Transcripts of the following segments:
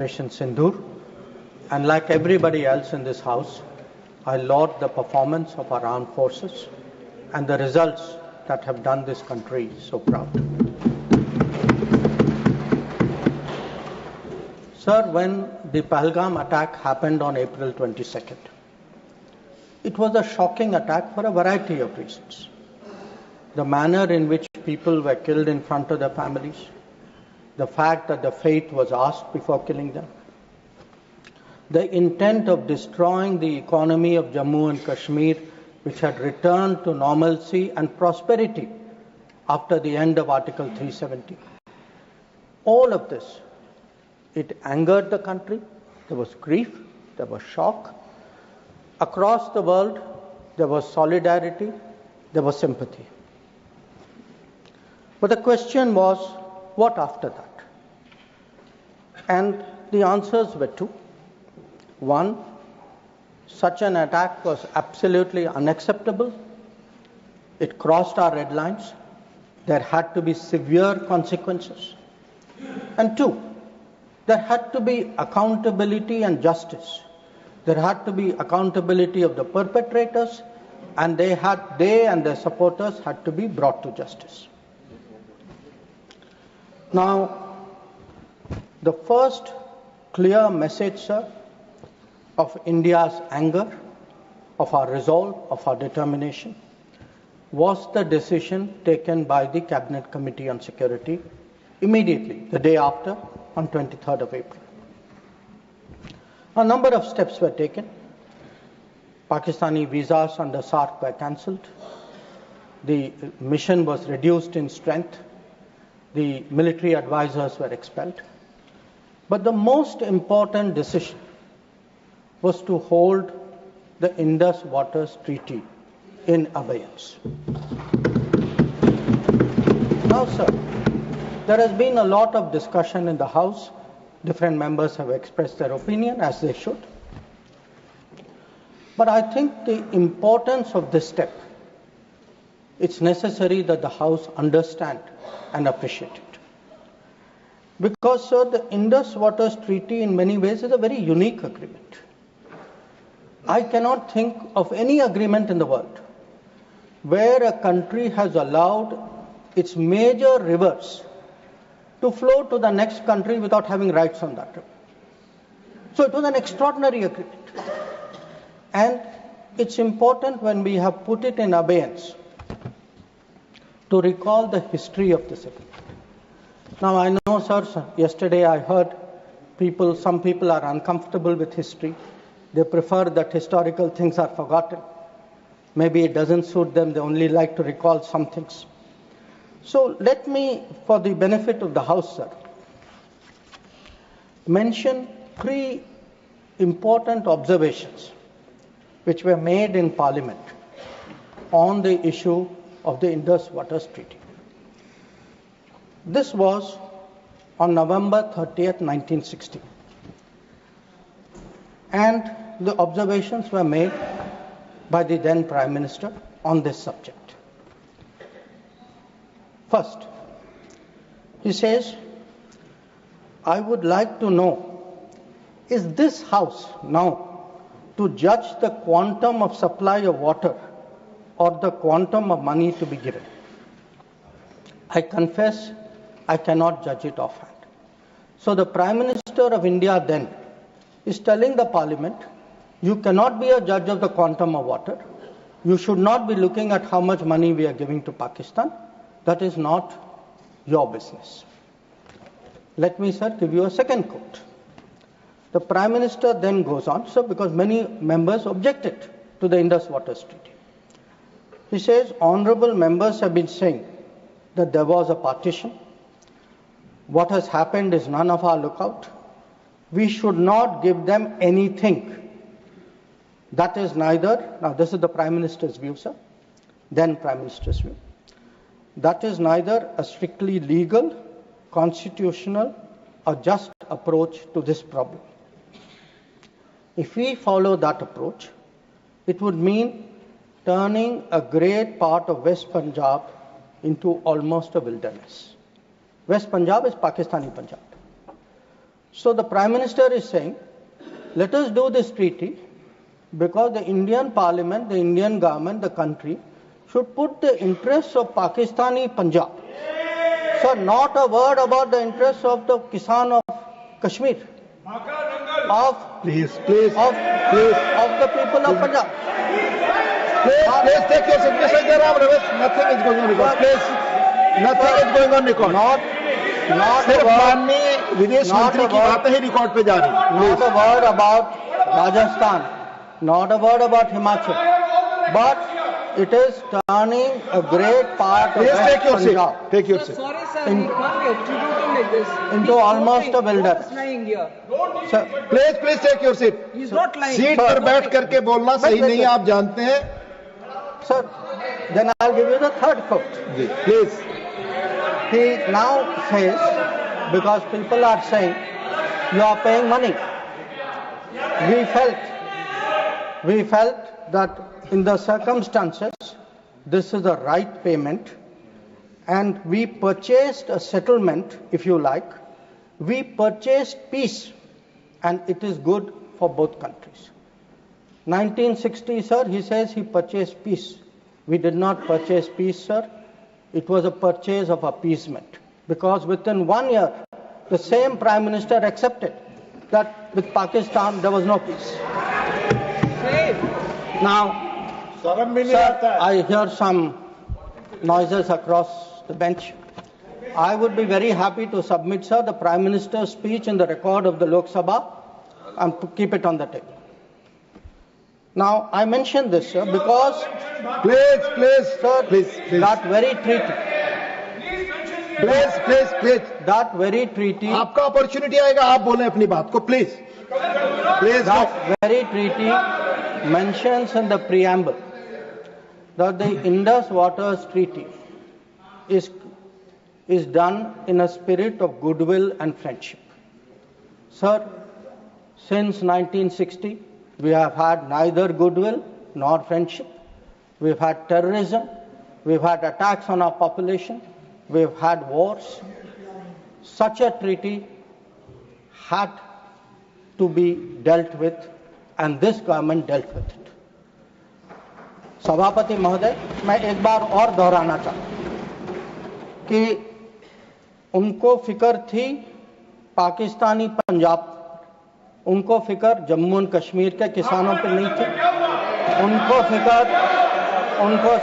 Operation Sindhur, and like everybody else in this House, I laud the performance of our armed forces and the results that have done this country so proud. Sir, when the Palam attack happened on April 22nd, it was a shocking attack for a variety of reasons. The manner in which people were killed in front of their families, the fact that the fate was asked before killing them, the intent of destroying the economy of Jammu and Kashmir, which had returned to normalcy and prosperity after the end of Article 370. All of this, it angered the country. There was grief, there was shock. Across the world, there was solidarity, there was sympathy. But the question was, what after that? And the answers were two. One, such an attack was absolutely unacceptable. It crossed our red lines. There had to be severe consequences. And two, there had to be accountability and justice. There had to be accountability of the perpetrators, and they and their supporters had to be brought to justice. Now, the first clear message, sir, of India's anger, of our resolve, of our determination, was the decision taken by the Cabinet Committee on Security immediately, the day after, on 23rd of April. A number of steps were taken. Pakistani visas under SARC were cancelled. The mission was reduced in strength. The military advisors were expelled. But the most important decision was to hold the Indus Waters Treaty in abeyance. Now, sir, there has been a lot of discussion in the House. Different members have expressed their opinion, as they should. But I think the importance of this step, it's necessary that the House understand and appreciate it. Because, sir, the Indus Waters Treaty in many ways is a very unique agreement. I cannot think of any agreement in the world where a country has allowed its major rivers to flow to the next country without having rights on that river. So it was an extraordinary agreement. And it's important when we have put it in abeyance to recall the history of this agreement. Now I know, sir, yesterday I heard some people are uncomfortable with history. They prefer that historical things are forgotten. Maybe it doesn't suit them, they only like to recall some things. So let me, for the benefit of the House, sir, mention three important observations which were made in Parliament on the issue of the Indus Waters Treaty. This was on November 30th, 1960. And the observations were made by the then Prime Minister on this subject. First, he says, I would like to know, is this House now to judge the quantum of supply of water or the quantum of money to be given? I confess I cannot judge it offhand. So the Prime Minister of India then is telling the Parliament, you cannot be a judge of the quantum of water. You should not be looking at how much money we are giving to Pakistan. That is not your business. Let me, sir, give you a second quote. The Prime Minister then goes on, sir, because many members objected to the Indus Waters Treaty. He says, honorable members have been saying that there was a partition. What has happened is none of our lookout. We should not give them anything. That is neither, now this is the Prime Minister's view, sir, then Prime Minister's view. That is neither a strictly legal, constitutional, or just approach to this problem. If we follow that approach, it would mean turning a great part of West Punjab into almost a wilderness. West Punjab is Pakistani Punjab. So the Prime Minister is saying, let us do this treaty because the Indian Parliament, the Indian government, the country should put the interests of Pakistani Punjab. So not a word about the interests of the Kisan of Kashmir, of the people of Punjab. Please take your seat. Mr. Jairam Ramesh, nothing is going on record. Please, nothing is going on record. सिर्फ माननीय विदेश मंत्री की बातें ही record पे जा रही हैं. Not a word about Rajasthan, not a word about Himachal, but it is turning a great part of West Punjab. Take your seat. Sorry, sir, we can't be executing like this. Into almost a wilderness. He's lying here. Sir, Please take your seat. He's not lying. Seat पर बैठ करके बोलना सही नहीं है, आप जानते हैं. sir, then I'll give you the third quote. Please. He now says, because people are saying, you are paying money. We felt that in the circumstances, this is the right payment, and we purchased a settlement, if you like. We purchased peace, and it is good for both countries. 1960, sir, he says he purchased peace. We did not purchase peace, sir. It was a purchase of appeasement, because within 1 year, the same Prime Minister accepted that with Pakistan there was no peace. Now, sir, I hear some noises across the bench. I would be very happy to submit, sir, the Prime Minister's speech in the record of the Lok Sabha and to keep it on the table. Now, I mention this, sir, because that very treaty. That very treaty. आपका opportunity आएगा, आप बोलें अपनी बात को, please. That very treaty mentions in the preamble that the Indus Waters Treaty is done in a spirit of goodwill and friendship. Sir, since 1960, we have had neither goodwill nor friendship. We've had terrorism. We've had attacks on our population. We've had wars. Such a treaty had to be dealt with, and this government dealt with it. सभापति महोदय, मैं एक बार और दोहराना चाहता हूं कि उनको फिक्र थी पाकिस्तानी पंजाब, उनको फिक्र जम्मू एंड कश्मीर के किसानों पर नहीं थी. उनको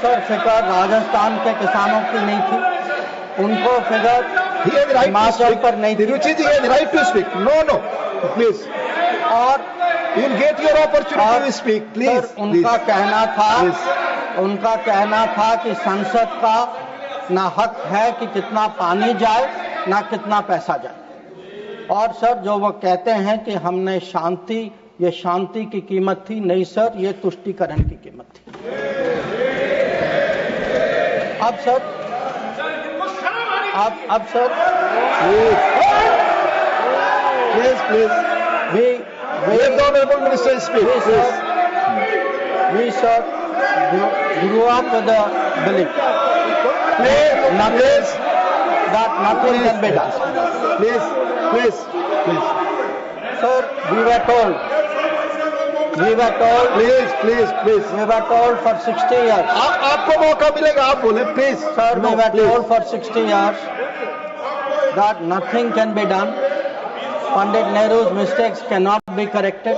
सर फिक्र राजस्थान के किसानों की नहीं थी. उनको फिक्र हिमाचल पर नहीं थी. रुचि जी, right to speak. No, please. और you'll get your opportunity to speak, please. Sir, उनका कहना था कि संसद का ना हक है कि कितना पानी जाए ना कितना पैसा जाए. और सर, जो वो कहते हैं कि हमने ये शांति की कीमत थी, नहीं सर, ये तुष्टीकरण की कीमत थी. अब sir please. Let the Honorable Minister speak. We sir grew up with the belief that nothing can be done. Please. Sir, we were told. Please. We were told for 60 years. आपको मौका मिलेगा, आप बोले, please. Sir, we were told for 60 years that nothing can be done. Pandit Nehru's mistakes cannot be corrected.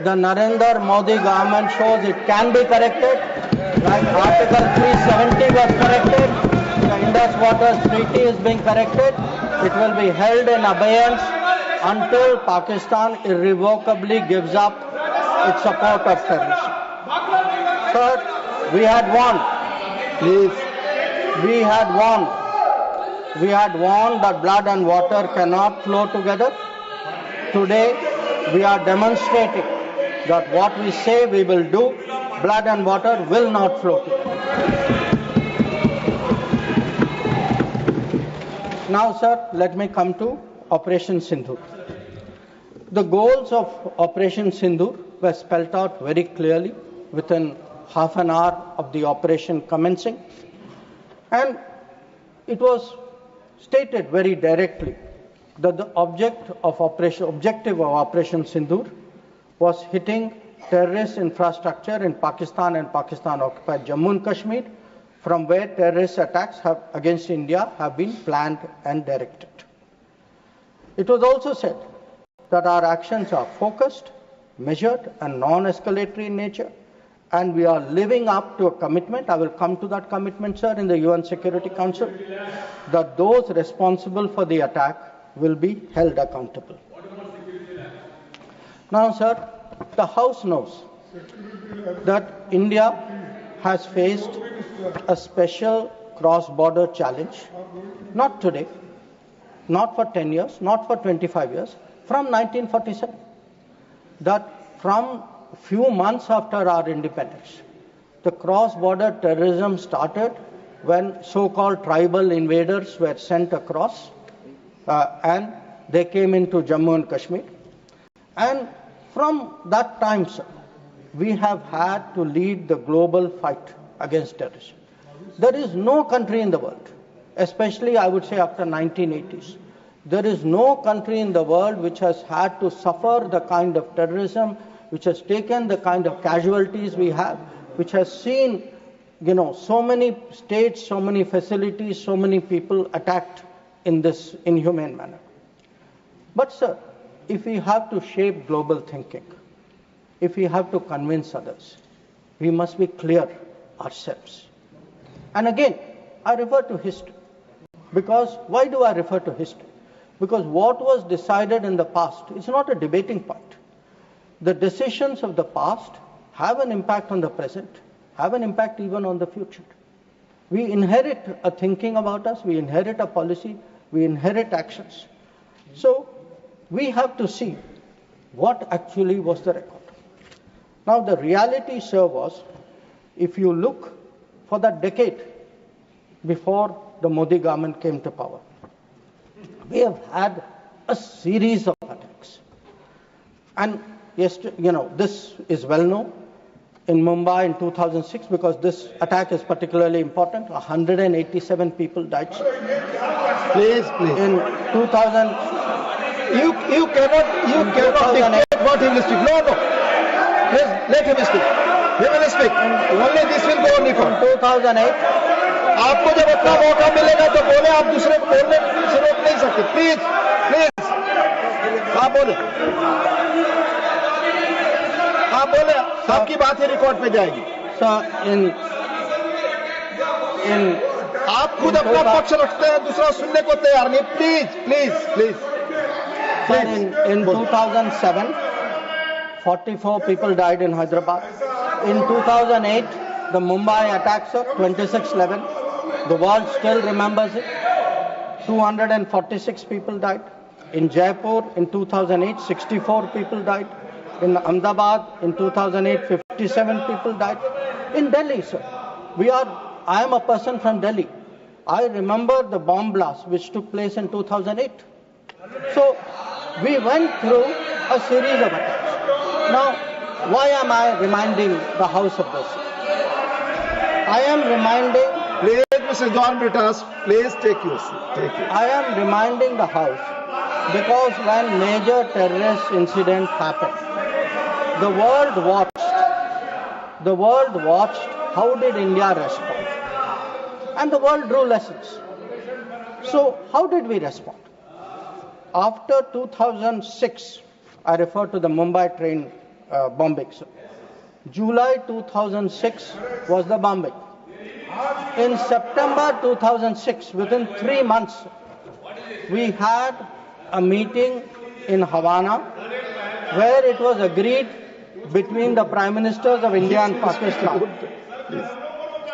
The Narendra Modi government shows it can be corrected. Like Article 370 was corrected. The Indus Waters Treaty is being corrected. It will be held in abeyance until Pakistan irrevocably gives up its support of terrorism. Sir, we had warned. We had warned that blood and water cannot flow together. Today, we are demonstrating that what we say we will do, blood and water will not flow together. Now, sir, let me come to Operation Sindhur. The goals of Operation Sindhur were spelled out very clearly within half an hour of the operation commencing, and it was stated very directly that the objective of Operation Sindhur was hitting terrorist infrastructure in Pakistan and Pakistan-occupied Jammu and Kashmir, from where terrorist attacks against India have been planned and directed. It was also said that our actions are focused, measured, and non-escalatory in nature, and we are living up to a commitment, I will come to that commitment, sir, in the UN Security Council, that those responsible for the attack will be held accountable. Now, sir, the House knows that India has faced a special cross-border challenge, not today, not for 10 years, not for 25 years, from 1947. That from few months after our independence, the cross-border terrorism started when so-called tribal invaders were sent across and they came into Jammu and Kashmir. And from that time, sir, we have had to lead the global fight against terrorism. There is no country in the world, especially I would say after 1980s, there is no country in the world which has had to suffer the kind of terrorism, which has taken the kind of casualties we have, which has seen, so many states, so many facilities, so many people attacked in this inhumane manner. But sir, if we have to shape global thinking, if we have to convince others, we must be clear ourselves. And again, I refer to history. Because why do I refer to history? Because what was decided in the past is not a debating point. The decisions of the past have an impact on the present, have an impact even on the future. We inherit a thinking about us, we inherit a policy, we inherit actions. So we have to see what actually was the record. Now the reality, sir, was, if you look for that decade before the Modi government came to power, we have had a series of attacks. And this is well known. In Mumbai in 2006, because this attack is particularly important, 187 people died. Please. In 2000, You cannot dictate what he will speak. No. Please, let him speak. He will speak. Only this will go on record. in 2008, आपको जब अपना मौका मिलेगा तो बोले, आप दूसरे को बोलने से रोक नहीं सकते. प्लीज. आप बोले. आपकी बात ही रिकॉर्ड पे जाएगी. सर, आप खुद अपना पक्ष रखते हैं, दूसरा सुनने को तैयार नहीं. Please. Sir, in 2007, 44 people died in Hyderabad. In 2008, the Mumbai attacks, 26/11. The world still remembers it. 246 people died. In Jaipur, in 2008, 64 people died. In Ahmedabad, in 2008, 57 people died. In Delhi, sir, I am a person from Delhi. I remember the bomb blast which took place in 2008. So, we went through a series of attacks. Now, why am I reminding the House of this? I am reminding... Please, Mr. John Britas, please take your seat. I am reminding the House because when major terrorist incident happened, the world watched how did India respond. And the world drew lessons. So, how did we respond? After 2006, I refer to the Mumbai train bombing. July 2006 was the bombing. In September 2006, within 3 months, we had a meeting in Havana where it was agreed between the Prime Ministers of India and Pakistan.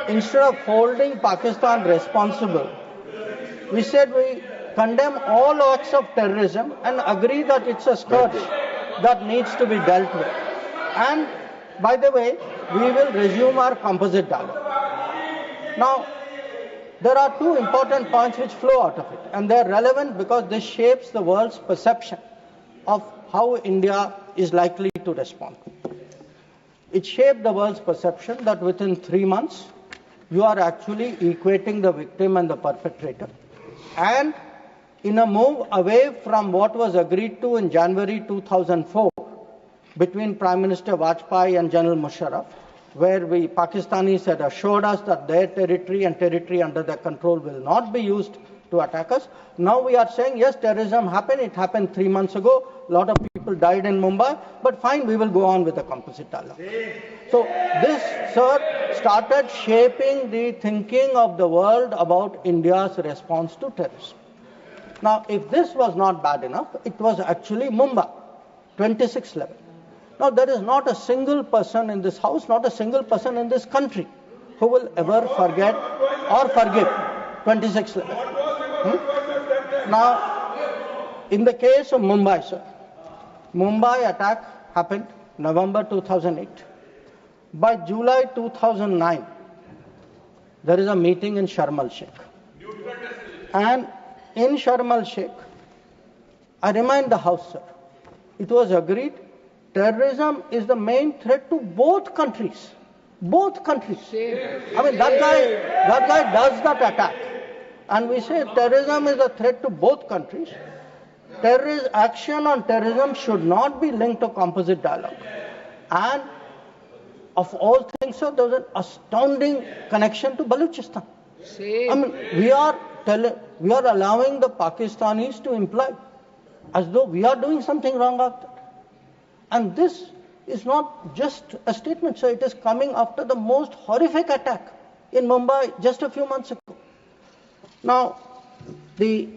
Instead of holding Pakistan responsible, we said we condemn all acts of terrorism and agree that it's a scourge that needs to be dealt with. And by the way, we will resume our composite dialogue. Now, there are two important points which flow out of it, and they are relevant because this shapes the world's perception of how India is likely to respond. It shaped the world's perception that within 3 months, you are actually equating the victim and the perpetrator, and in a move away from what was agreed to in January 2004 between Prime Minister Vajpayee and General Musharraf, where we Pakistanis had assured us that their territory and territory under their control will not be used to attack us. Now we are saying, yes, terrorism happened. It happened 3 months ago. A lot of people died in Mumbai. But fine, we will go on with the composite dialogue. So this, sir, started shaping the thinking of the world about India's response to terrorism. Now, if this was not bad enough, it was actually Mumbai, 26th level. Now, there is not a single person in this house, not a single person in this country who will ever forget or forgive 26th level. Now, in the case of Mumbai, sir, Mumbai attack happened November 2008. By July 2009, there is a meeting in Sharm el-Sheikh. And in Sharm el-Sheikh, I remind the House, sir, it was agreed terrorism is the main threat to both countries. Both countries. I mean, that guy does that attack. And we say terrorism is a threat to both countries. Action on terrorism should not be linked to composite dialogue. And of all things, sir, there was an astounding connection to Balochistan. I mean, we are allowing the Pakistanis to imply as though we are doing something wrong after that. And this is not just a statement, sir. It is coming after the most horrific attack in Mumbai just a few months ago. Now, the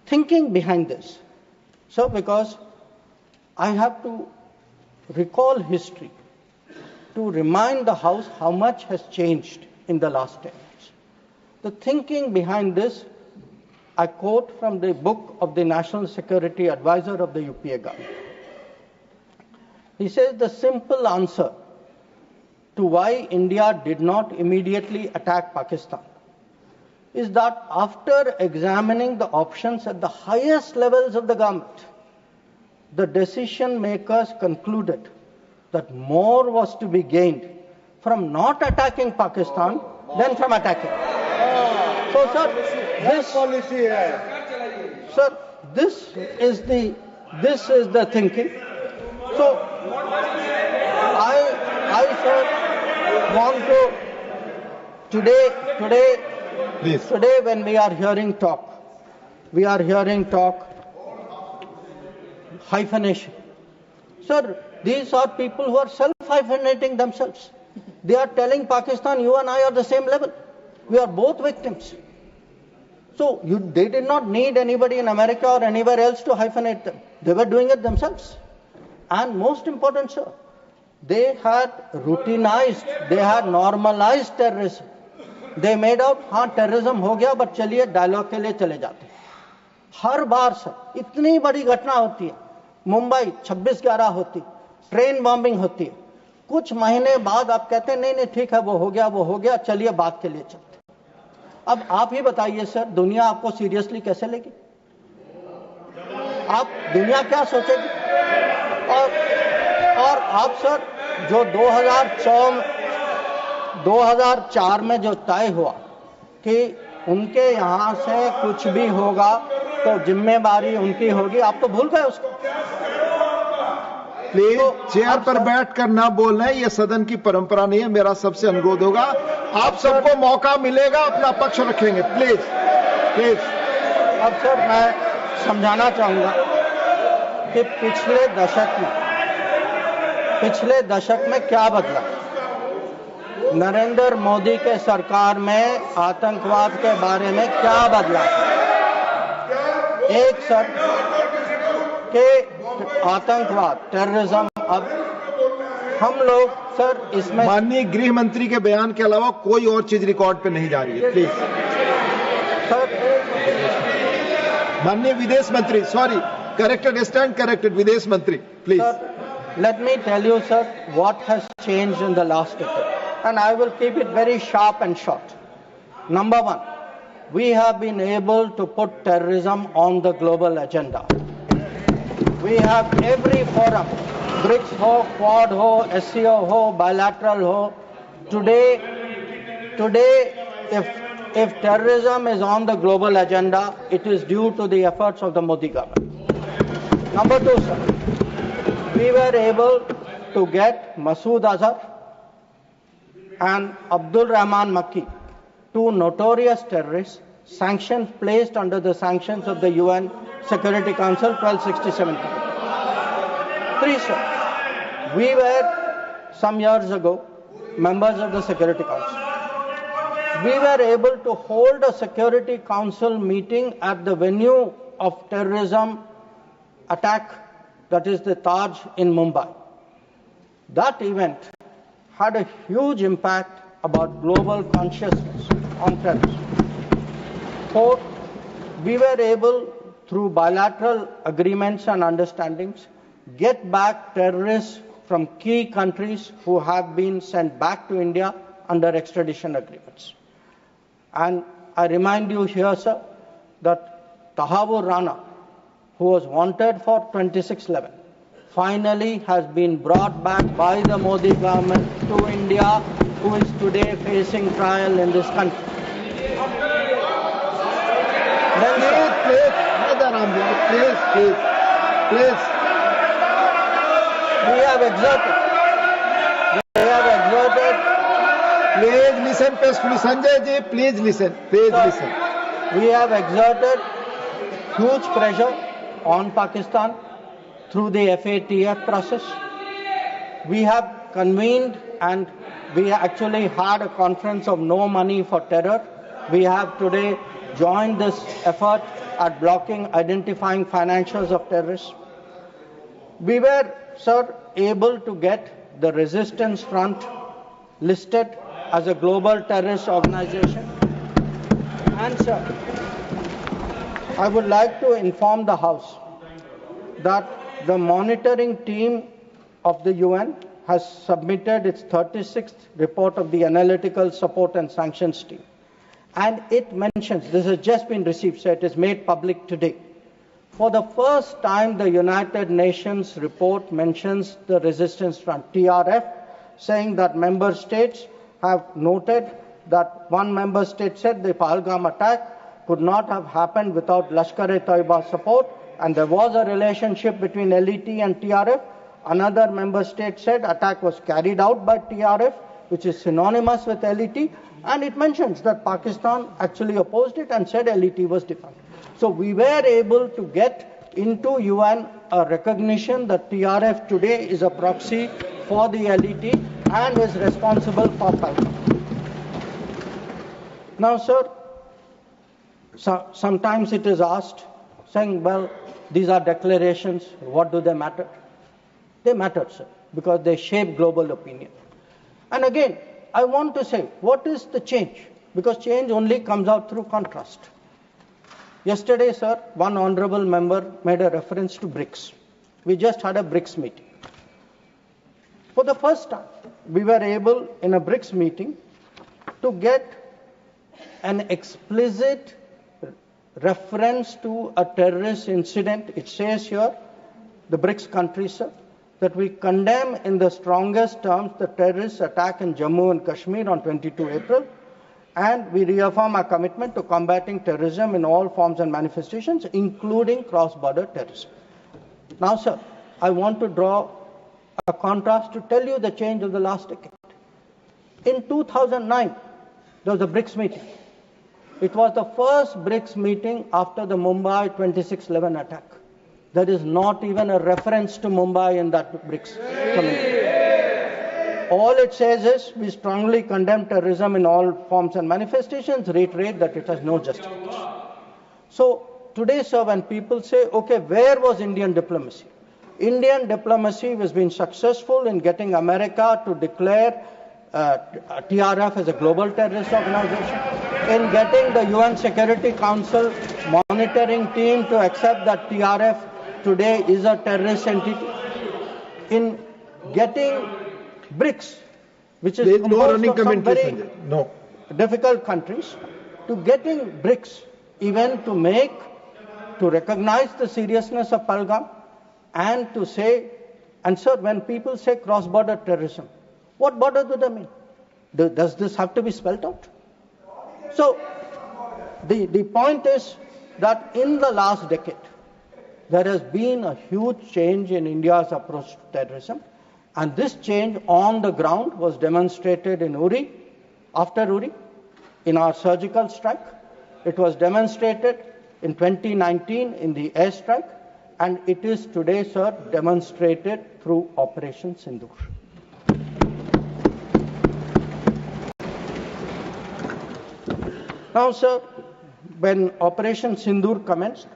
thinking behind this, sir, because I have to recall history to remind the House how much has changed in the last 10 years. The thinking behind this, I quote from the book of the National Security Advisor of the UPA government. He says the simple answer to why India did not immediately attack Pakistan is that after examining the options at the highest levels of the government, the decision makers concluded that more was to be gained from not attacking Pakistan than from attacking. So, sir, this is the thinking. So, I sir, want to today when we are hearing talk hyphenation. Sir, these are people who are self-hyphenating themselves. They are telling Pakistan, you and I are the same level. We are both victims. So they did not need anybody in America or anywhere else to hyphenate them. They were doing it themselves. And most important, sir, they had routinized, they had normalized terrorism. They made out, हाँ terrorism हो गया, but चलिए dialogue के लिए चले जाते हैं. हर बार sir इतनी बड़ी घटना होती है, मुंबई 26/11 होती, ट्रेन बॉम्बिंग होती है, कुछ महीने बाद आप कहते हैं नहीं ठीक है वो हो गया चलिए बात के लिए चलते. अब आप ही बताइए सर, दुनिया आपको सीरियसली कैसे लेगी? आप दुनिया क्या सोचेगी? और आप सर जो 2004 में जो तय हुआ कि उनके यहाँ से कुछ भी होगा तो जिम्मेदारी उनकी होगी, आप तो भूल गए उसको. प्लीज चेयर पर बैठकर ना बोलना है, ये सदन की परंपरा नहीं है. मेरा सबसे अनुरोध होगा, आप सबको मौका मिलेगा, अपना पक्ष रखेंगे. प्लीज. अब सर मैं समझाना चाहूंगा कि पिछले दशक में क्या बदला. नरेंद्र मोदी के सरकार में आतंकवाद के बारे में क्या बदला? एक सर के आतंकवाद, टेररिज्म, अब हम लोग सर इसमें माननीय गृह मंत्री के बयान के अलावा कोई और चीज रिकॉर्ड पे नहीं जा रही है. Please sir. माननीय विदेश मंत्री, सॉरी, करेक्टेड विदेश मंत्री, please. Let me tell you, sir, what has changed in the last decade. And I will keep it very sharp and short. Number one, we have been able to put terrorism on the global agenda. We have every forum, BRICS ho, Quad ho, SCO ho, bilateral ho. Today, if if terrorism is on the global agenda, it is due to the efforts of the Modi government. Number two, sir, we were able to get Masood Azhar and Abdul Rahman Makki, two notorious terrorists, sanctions placed under the sanctions of the UN Security Council 1267. Three, sir, we were some years ago members of the Security Council. We were able to hold a Security Council meeting at the venue of terrorism attack, that is the Taj in Mumbai. That event had a huge impact about global consciousness on terrorism. Fourth, we were able, through bilateral agreements and understandings, get back terrorists from key countries who have been sent back to India under extradition agreements. And I remind you here, sir, that Tahavur Rana, who was wanted for 2611, finally has been brought back by the Modi government to India, who is today facing trial in this country. Please. We have exerted. Please listen, Sanjay ji, please listen. Please listen. We have exerted huge pressure on Pakistan through the FATF process. We have convened and we actually had a conference of no money for terror. We have today joined this effort at blocking, identifying financials of terrorists. We were, sir, able to get the Resistance Front listed as a global terrorist organization. And, sir, I would like to inform the House that the monitoring team of the UN has submitted its 36th report of the Analytical Support and Sanctions Team. And it mentions, this has just been received, so it is made public today. For the first time, the United Nations report mentions the Resistance Front, TRF, saying that member states have noted that one member state said the Pahalgam attack could not have happened without Lashkar-e-Taiba support, and there was a relationship between LET and TRF. Another member state said attack was carried out by TRF, which is synonymous with LET, and it mentions that Pakistan actually opposed it and said LET was defunct. So we were able to get into UN a recognition that TRF today is a proxy for the LET and is responsible for Palam. Now, sir, sometimes it is asked, saying, well, these are declarations, what do they matter? They matter, sir, because they shape global opinion. And again, I want to say, what is the change? Because change only comes out through contrast. Yesterday, sir, one honorable member made a reference to BRICS. We just had a BRICS meeting. For the first time, we were able, in a BRICS meeting, to get an explicit reference to a terrorist incident. It says here, the BRICS countries, sir, that we condemn in the strongest terms the terrorist attack in Jammu and Kashmir on 22 April, and we reaffirm our commitment to combating terrorism in all forms and manifestations, including cross-border terrorism. Now, sir, I want to draw a contrast to tell you the change of the last decade. In 2009, there was a BRICS meeting. It was the first BRICS meeting after the Mumbai 2611 attack. There is not even a reference to Mumbai in that BRICS community. All it says is, we strongly condemn terrorism in all forms and manifestations, reiterate that it has no justification. So today, sir, when people say, okay, where was Indian diplomacy? Indian diplomacy has been successful in getting America to declare TRF as a global terrorist organization, in getting the UN Security Council monitoring team to accept that TRF today is a terrorist entity, in getting BRICS, which is composed of some very difficult countries, to getting BRICS even to recognize the seriousness of Pahalgam and to say, and sir, when people say cross-border terrorism, what border do they mean? Does this have to be spelled out? So the point is that in the last decade, there has been a huge change in India's approach to terrorism, and this change on the ground was demonstrated in Uri, after Uri, in our surgical strike. It was demonstrated in 2019 in the airstrike, and it is today, sir, demonstrated through Operation Sindoor. Now, sir, when Operation Sindhur commenced,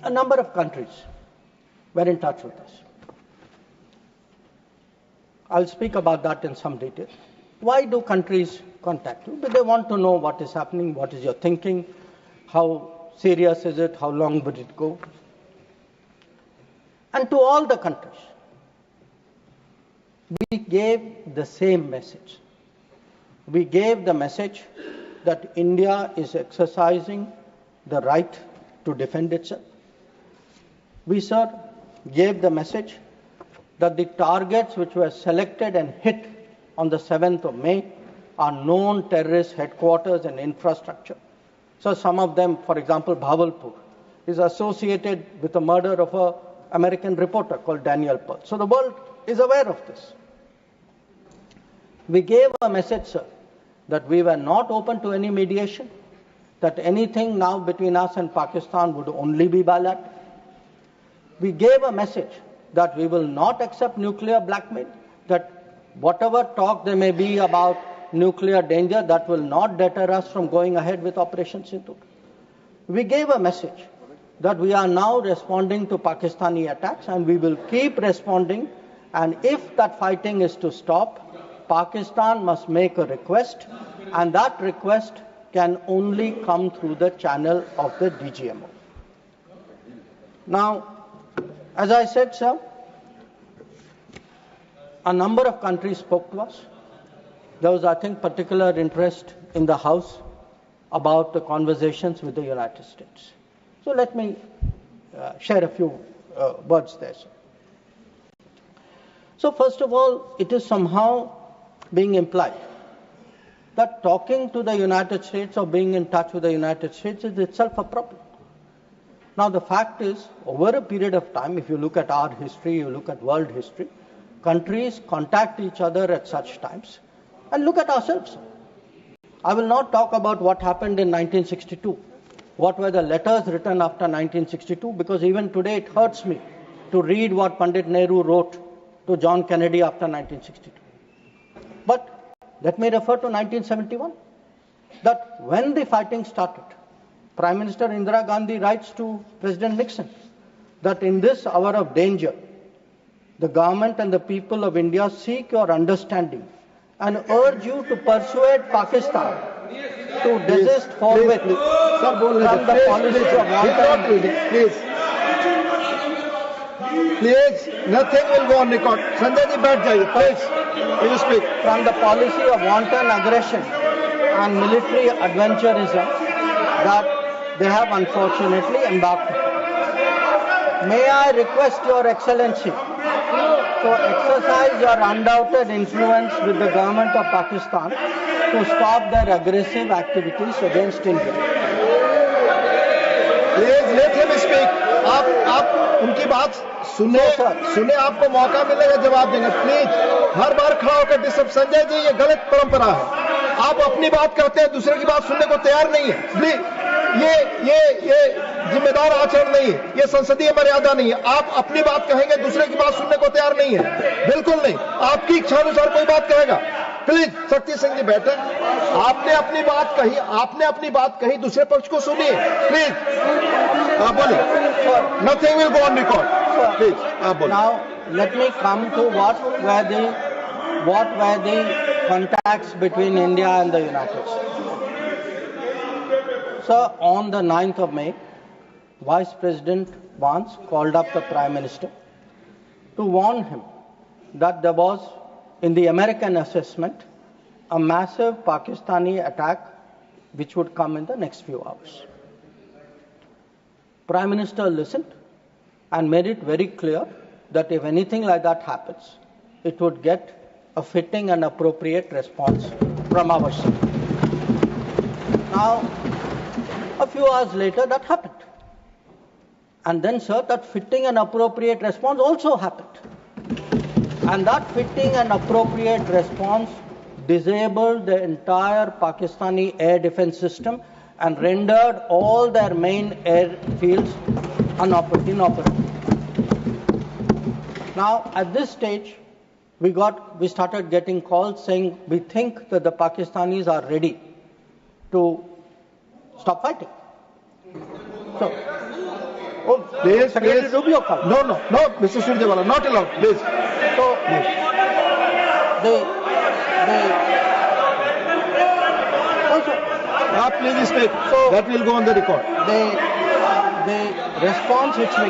a number of countries were in touch with us. I'll speak about that in some detail. Why do countries contact you? Because they want to know what is happening, what is your thinking, how serious is it, how long would it go? And to all the countries, we gave the same message. We gave the message that India is exercising the right to defend itself. We, sir, gave the message that the targets which were selected and hit on the 7th of May are known terrorist headquarters and infrastructure. So some of them, for example, Bhavalpur, is associated with the murder of an American reporter called Daniel Pearl. So the world is aware of this. We gave a message, sir, that we were not open to any mediation, that anything now between us and Pakistan would only be bilateral. We gave a message that we will not accept nuclear blackmail, that whatever talk there may be about nuclear danger, that will not deter us from going ahead with Operation Sindhur. We gave a message that we are now responding to Pakistani attacks and we will keep responding, and if that fighting is to stop, Pakistan must make a request, and that request can only come through the channel of the DGMO. Now, as I said, sir, a number of countries spoke to us. There was, I think, particular interest in the House about the conversations with the United States. So let me share a few words there, sir. So first of all, it is somehow being implied that talking to the United States or being in touch with the United States is itself a problem. Now the fact is, over a period of time, if you look at our history, you look at world history, countries contact each other at such times. And look at ourselves. I will not talk about what happened in 1962. What were the letters written after 1962? Because even today it hurts me to read what Pandit Nehru wrote to John Kennedy after 1962. But let me refer to 1971. That when the fighting started, Prime Minister Indira Gandhi writes to President Nixon that in this hour of danger, the government and the people of India seek your understanding and urge you to persuade Pakistan to desist forthwith from the policy of wanton. Please, nothing will go on record. Sanjay ji, baith jaiye, please. You speak. From the policy of wanton aggression and military adventurism that they have unfortunately embarked on. May I request Your Excellency to exercise your undoubted influence with the government of Pakistan to stop their aggressive activities against India. Please let him speak. आप उनकी बात सुने आपको मौका मिलेगा जवाब देंगे. Please हर बार खड़ा होकर डिस्टर्ब. संजय जी, ये गलत परंपरा है. आप अपनी बात कहते हैं, दूसरे की बात सुनने को तैयार नहीं है. प्लीज ये जिम्मेदार आचरण नहीं है. ये संसदीय मर्यादा नहीं है. आप अपनी बात कहेंगे, दूसरे की बात सुनने को तैयार नहीं है. बिल्कुल नहीं. आपकी इच्छा अनुसार कोई बात कहेगा. प्लीज शक्ति सिंह जी बैठे. आपने अपनी बात कही, दूसरे पक्ष को सुनिए. प्लीज आप बोलिए. Nothing will go on record. Please, आप बोलिए. Now let me come to what were the contacts between India and the United States. So on the 9th of May, Vice President Vance called up the Prime Minister to warn him that there was, in the American assessment, a massive Pakistani attack which would come in the next few hours. Prime Minister listened and made it very clear that if anything like that happens, it would get a fitting and appropriate response from our side. Now, a few hours later, that happened. And then, sir, that fitting and appropriate response also happened. And that fitting and appropriate response disabled the entire Pakistani air defense system and rendered all their main airfields inoperative. Now, at this stage, we started getting calls saying we think that the Pakistanis are ready to stop fighting. So, Please, Secretary please. Rubio called. No, Mr. Surjewala, not allowed, please. So, Please speak. So that will go on the record. The response which we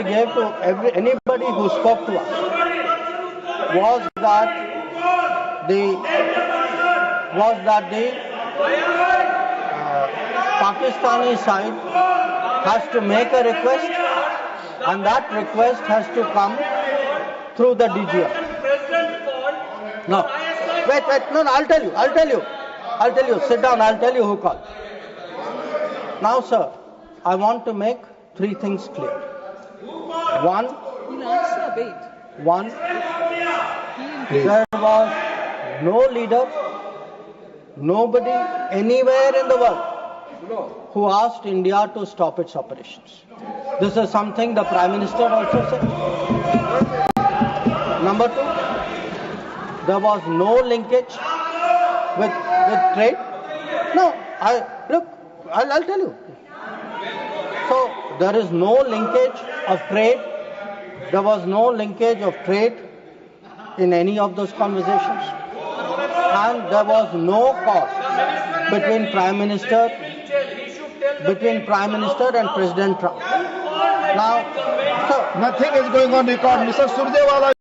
gave, anybody who spoke to us was that the Pakistani side has to make a request, and that request has to come through the DGM. No, wait, no, I'll tell you. Sit down, I'll tell you who called. Now, sir, I want to make three things clear. One, there was no leader, nobody anywhere in the world who asked India to stop its operations. This is something the Prime Minister also said. Number two, there was no linkage with trade. No, I'll tell you. So there is no linkage of trade. There was no linkage of trade in any of those conversations. And there was no cause between Prime Minister and President Trump. Now, so, nothing is going on record. Mr. Surjewala,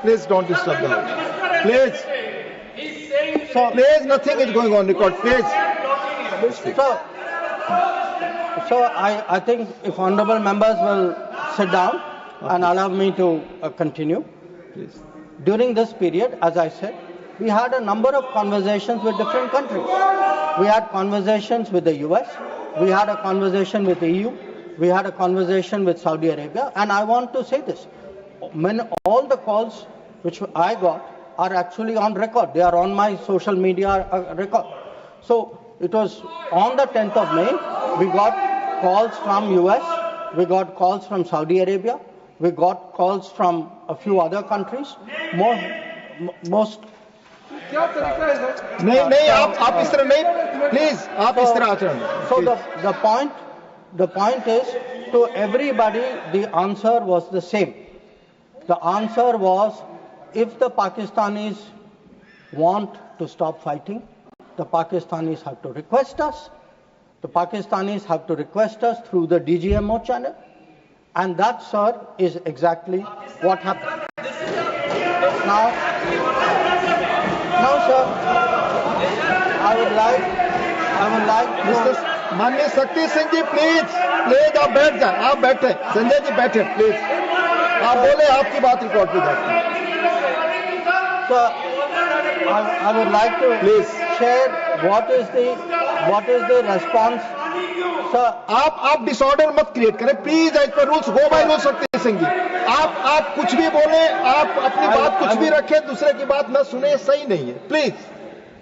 please don't disturb the house. Please. Please, nothing is going on record. Please. So I think if honorable members will sit down and allow me to continue. Please. During this period, as I said, we had a number of conversations with different countries. We had conversations with the US, we had a conversation with the EU, we had a conversation with Saudi Arabia, and I want to say this. All the calls which I got are actually on record. They are on my social media record. So it was on the 10th of May, we got calls from US, we got calls from Saudi Arabia, we got calls from a few other countries. Most नहीं आप इस तरह नहीं please आप इस तरह आचरण So the point is, to everybody the answer was the same. The answer was, if the Pakistanis want to stop fighting, the Pakistanis have to request us. The Pakistanis have to request us through the DGMO channel, and that, sir, is exactly what happened. Now, sir, I would like Mr. माननीय शक्ति सिंह जी please आप बैठ जाए आप बैठे संजय जी बैठे please आप बोले आपकी बात रिकॉर्ड पे जाती है So, I would like to share what is the response. Sir, आप डिसऑर्डर मत क्रिएट करें please as per rules go by rules Shakti Singh जी आप कुछ भी बोले आप अपनी बात कुछ भी रखें दूसरे की बात न सुने सही नहीं है प्लीज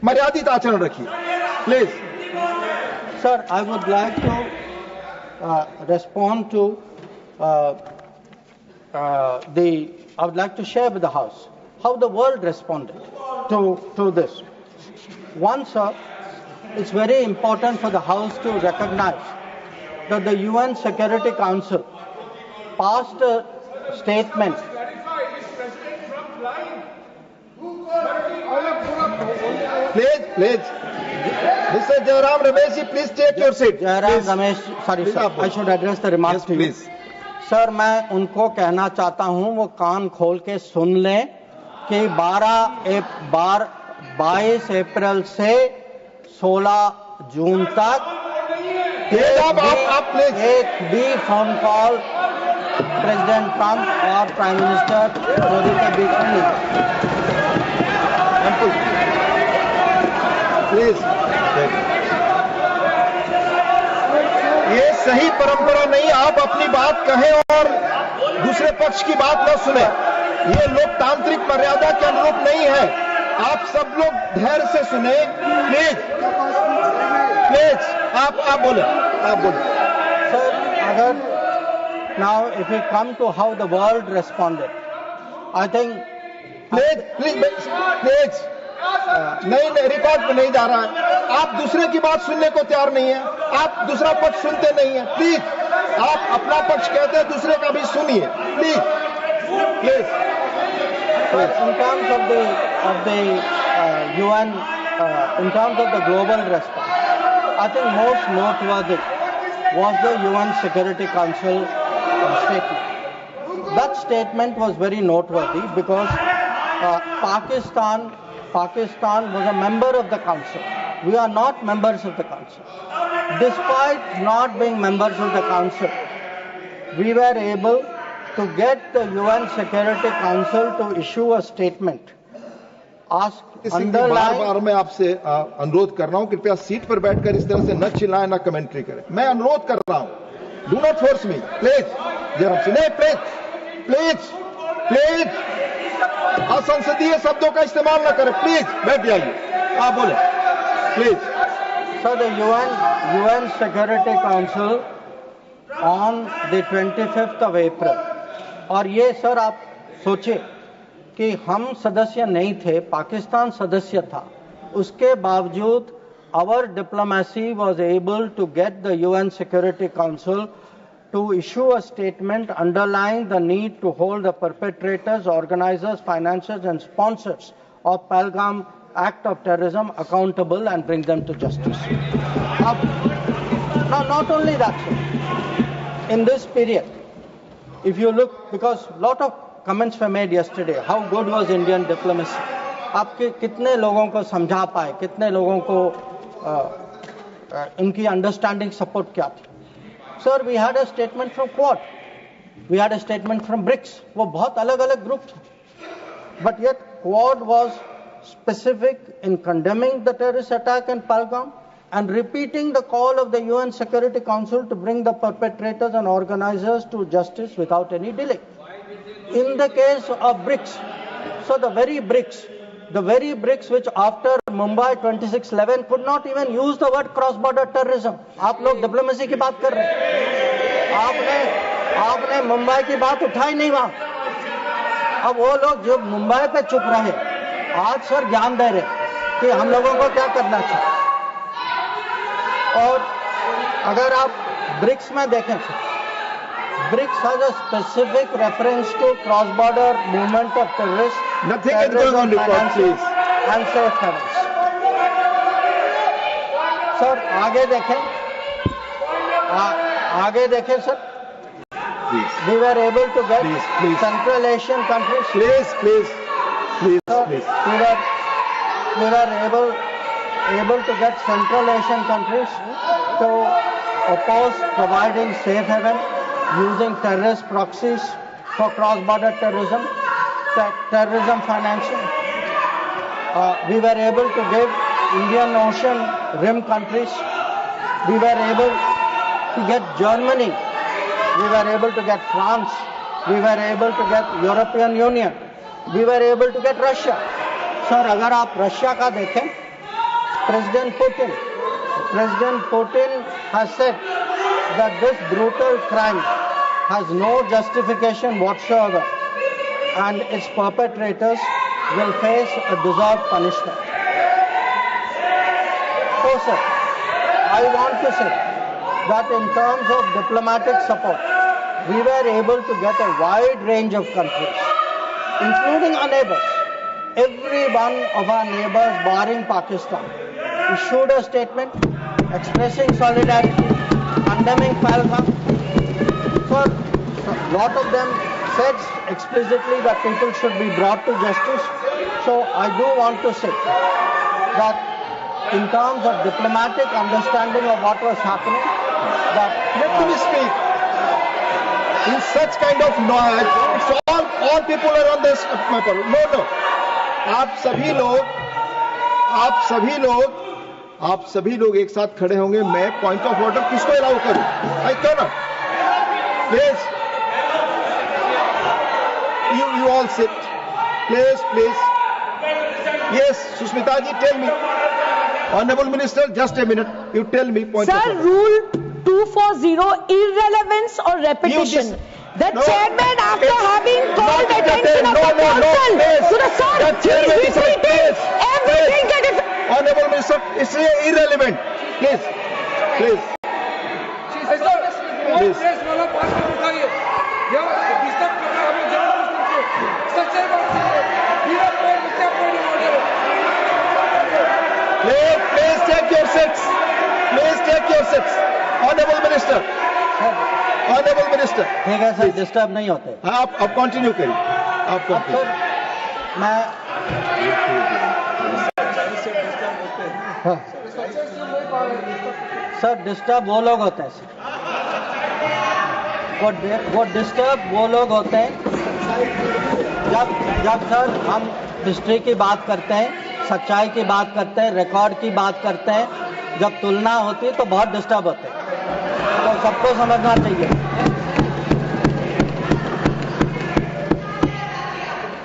मर्यादित आचरण रखिए please Sir, I would like to respond to I would like to share with the House how the world responded to this. One, sir, it's very important for the House to recognize that the UN Security Council passed a statement. Please. Mr. Jairam Ramesh ji, please take your seat. Jairam Ramesh, sorry sir, I should address the remarks to you. Please. Sir, मैं उनको कहना चाहता हूं वो कान खोल के सुन लें कि 22 अप्रैल से 16 जून तक एक भी फोन कॉल प्रेसिडेंट ट्रंप और प्राइम मिनिस्टर मोदी के बीच में नहीं। Ample. Please. ये सही परंपरा नहीं, आप अपनी बात कहें और दूसरे पक्ष की बात न सुने। ये लोकतांत्रिक मर्यादा के अनुरूप नहीं है। आप सब लोग धैर्य से सुने, प्लीज प्लीज। आप बोले। Sir, अगर now if we come to how the world responded, I think please नहीं, रिकॉर्ड पे नहीं जा रहा है। आप दूसरे की बात सुनने को तैयार नहीं है, आप दूसरा पक्ष सुनते नहीं है। प्लीज, आप अपना पक्ष कहते हैं, दूसरे का भी सुनिए। Please. in terms of the UN, in terms of the global response, I think most noteworthy was the UN Security Council statement. That statement was very noteworthy because Pakistan was a member of the Council. We are not members of the Council. Despite not being members of the Council, we were able to get the UN Security Council to issue a statement. बार मैं आपसे अनुरोध कर रहा हूं, कृपया seat पर बैठकर इस तरह से न चिल्लाएं, न कमेंट्री करें। मैं अनुरोध कर रहा हूं, do not force me, please. Please असंसदीय शब्दों का इस्तेमाल न करें। प्लीज बैठ जाइए, आप बोले please. So the UN Security Council on the 25th of April, और ये सर आप सोचिए कि हम सदस्य नहीं थे, पाकिस्तान सदस्य था, उसके बावजूद our diplomacy was able to get the UN Security Council to issue a statement underlying the need to hold the perpetrators, organizers, financiers and sponsors of Palam act of terrorism accountable and bring them to justice. Now, not only that, sir, in this period, if you look, because a lot of comments were made yesterday, how good was Indian diplomacy? आपके कितने लोगों को समझा पाए, कितने लोगों को इनकी अंडरस्टैंडिंग सपोर्ट क्या थी? Sir, we had a statement from Quad, we had a statement from BRICS, वो बहुत अलग अलग ग्रुप थे, but yet Quad was specific in condemning the terrorist attack in Palam and repeating the call of the UN Security Council to bring the perpetrators and organizers to justice without any delay. In the case of BRICS, so the very BRICS which after Mumbai 2611 could not even use the word cross-border terrorism. आप लोग diplomacy की बात कर रहे हैं, आपने मुंबई की बात उठाई नहीं वहां। अब वो लोग जो मुंबई पे चुप रहे, आज सर ज्ञान दे रहे कि हम लोगों को क्या करना चाहिए। और अगर आप ब्रिक्स में देखें, BRICS has a specific reference to cross-border movement of terrorists, nothing is going on record, please, and safe havens. Sir आगे देखें sir, please. We were able to get please. Central Asian countries. Please. We were able to get Central Asian countries to oppose providing safe haven using terrorist proxies for cross-border terrorism financing. We were able to give Indian Ocean rim countries. We were able to get Germany. We were able to get France. We were able to get European Union. We were able to get Russia. Sir, अगर आप Russia का देखें, President Putin has said that this brutal crime has no justification whatsoever and its perpetrators will face a deserved punishment. So, sir, I want to say that in terms of diplomatic support, we were able to get a wide range of countries, including our neighbors. Every one of our neighbors, barring Pakistan, issued a statement expressing solidarity, condemning Palam. So, a lot of them said explicitly that people should be brought to justice. So, I do want to say that in terms of diplomatic understanding of what was happening, that let me speak. In such kind of noise, all people are on this matter. No. आप सभी लोग एक साथ खड़े होंगे। मैं point of order किसको allow करूं? I can not. Please you all sit. Please. Yes, Sushmita ji, tell me. Honorable Minister, just a minute. You tell me point of order. Sir, Rule 240, irrelevance or repetition. The chairman, after having called attention of the council to the sir, he is repeating everything that is... Honorable Minister, it's irrelevant. Please. Please take your seats. Honorable Minister. ठीक है sir, disturb नहीं होते। हाँ, आप continue करिए। Sir disturb वो लोग होते हैं सर, वो डिस्टर्ब वो लोग होते हैं जब सर हम हिस्ट्री की बात करते हैं, सच्चाई की बात करते हैं, रिकॉर्ड की बात करते हैं, जब तुलना होती है तो बहुत डिस्टर्ब होते हैं, तो सबको समझना चाहिए।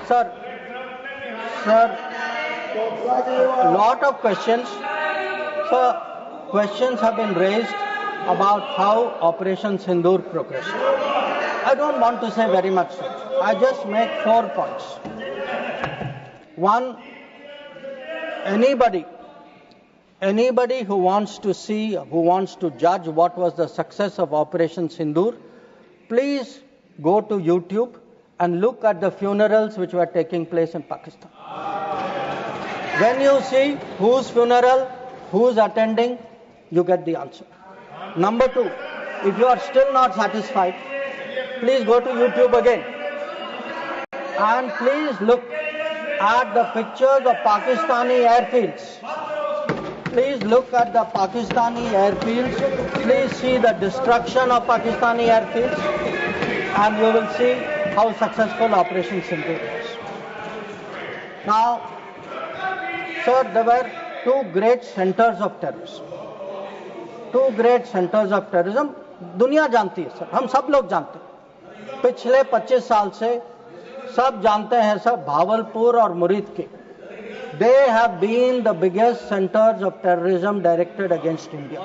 Sir lot of questions have been raised about how Operation Sindhur progressed. I don't want to say very much, sir. I just make 4 points. One, anybody who wants to see, who wants to judge what was the success of Operation Sindhur, please go to YouTube and look at the funerals which were taking place in Pakistan. When you see whose funeral, who's attending, you get the answer. Number 2, if you are still not satisfied, please go to YouTube again and please look at the pictures of Pakistani airfields. Please look at the Pakistani airfields. Please see the destruction of Pakistani airfields, and you will see how successful Operation Sindhur was. Now, sir, there were 2 great centers of terrorism. 2 great centers of terrorism. दुनिया जानती है sir, हम सब लोग जानते हैं, पिछले 25 साल से सब जानते हैं सर, भावलपुर और मुरीद के, they have been the biggest centers of terrorism directed against India.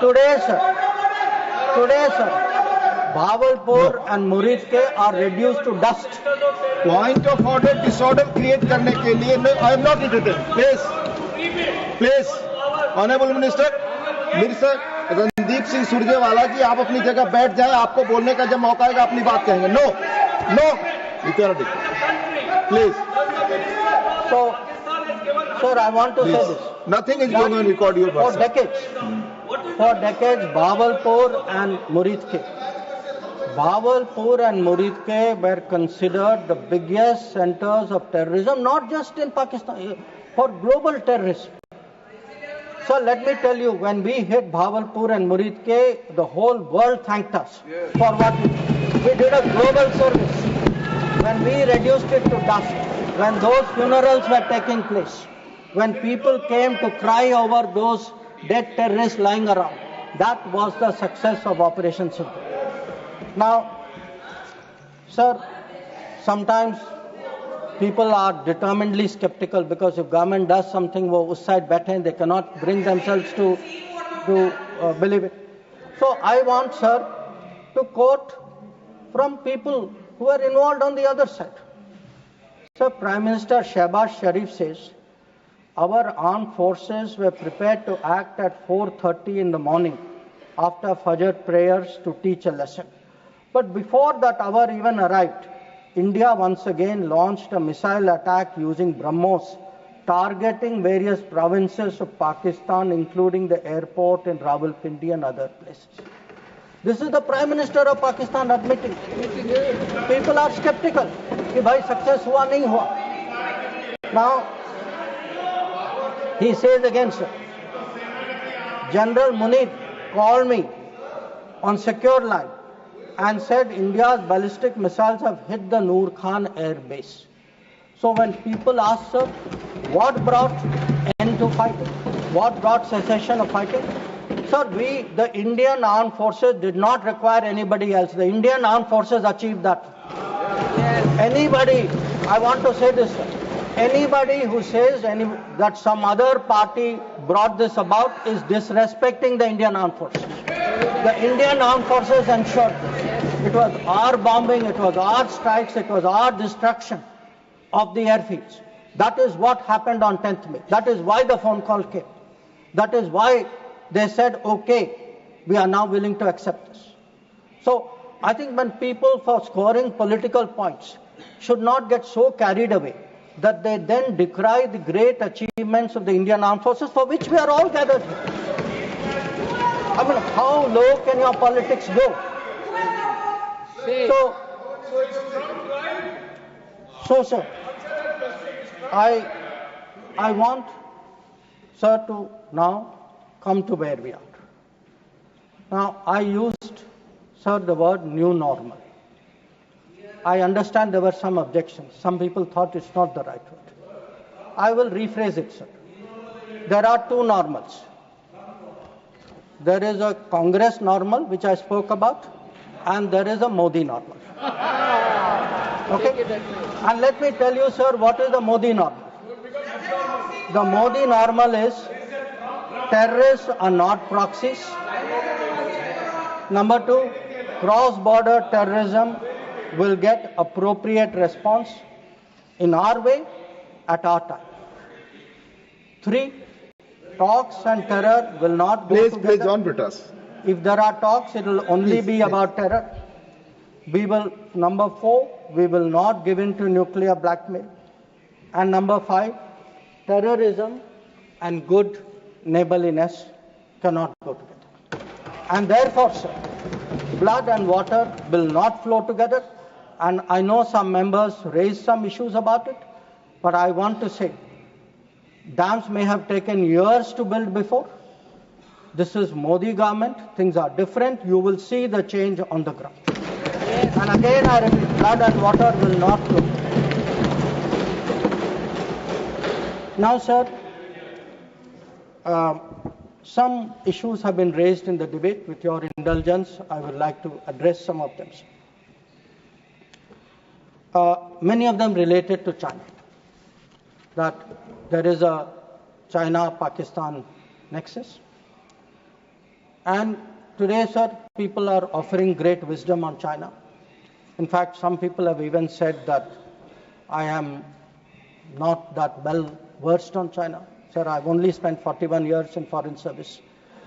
Today sir, Bhavalpur and Murid ke are reduced to dust. Point of order, disorder create करने के लिए I am not interested. Please, Honorable Minister, Minister Randeep Singh Surjewala जी, आप अपनी जगह बैठ जाएं, आपको बोलने का जब मौका आएगा अपनी बात कहेंगे. No, you cannot do it. Please. So, sir, I want to say this. Nothing is going on record your For decades, Bhavalpur and Muridke were considered the biggest centers of terrorism, not just in Pakistan, for global terrorism. So let me tell you, when we hit Bhavalpur and Muridke, the whole world thanked us for what we did. We did a global service. When we reduced it to dust, when those funerals were taking place, when people came to cry over those dead terrorists lying around, that was the success of Operation Sindhur. Now, sir, sometimes people are determinedly skeptical because if government does something, wo us side baithe, they cannot bring themselves to believe it. So I want, sir, to quote from people who are involved on the other side. So Prime Minister Shehbaz Sharif says, our armed forces were prepared to act at 4:30 in the morning after Fajr prayers to teach a lesson. But before that hour even arrived, India once again launched a missile attack using BrahMos, targeting various provinces of Pakistan, including the airport in Rawalpindi and other places. This is the Prime Minister of Pakistan admitting. People are skeptical. Ki bhai success hua nahi hua. Now, he says again, sir, General Munir called me on secure line and said India's ballistic missiles have hit the Noor Khan air base. So when people ask, sir, what brought end to fighting? What brought cessation of fighting? Sir, the Indian Armed Forces did not require anybody else. The Indian Armed Forces achieved that. Anybody, I want to say this, sir. Anybody who says that some other party brought this about is disrespecting the Indian Armed Forces. The Indian Armed Forces ensured this. It was our bombing, it was our strikes, it was our destruction of the airfields. That is what happened on 10th May. That is why the phone call came. That is why they said, okay, we are now willing to accept this. So I think when people, for scoring political points, should not get so carried away that they then decry the great achievements of the Indian Armed Forces, for which we are all gathered here. I mean, how low can your politics go? So, sir, I want, sir, to now come to where we are. Now, I used, sir, the word new normal. I understand there were some objections. Some people thought it's not the right word. I will rephrase it, sir. There are two normals. There is a Congress normal, which I spoke about, and there is a Modi normal. Okay? And let me tell you, sir, what is the Modi normal? The Modi normal is terrorists are not proxies. Number two, cross-border terrorism will get appropriate response in our way at our time. Three, talks and terror will not go together. Please, John Britas. If there are talks, it will only be about terror. Number four, we will not give in to nuclear blackmail. And number five, terrorism and good neighborliness cannot go together. And therefore, sir, blood and water will not flow together. And I know some members raised some issues about it, but I want to say, dams may have taken years to build before. This is Modi government. Things are different. You will see the change on the ground. And again, I repeat, blood and water will not flow. Now, sir, some issues have been raised in the debate. With your indulgence, I would like to address some of them. Many of them related to China. That there is a China-Pakistan nexus. And today, sir, people are offering great wisdom on China. In fact, some people have even said that I am not that well versed on China. Sir, I've only spent 41 years in foreign service,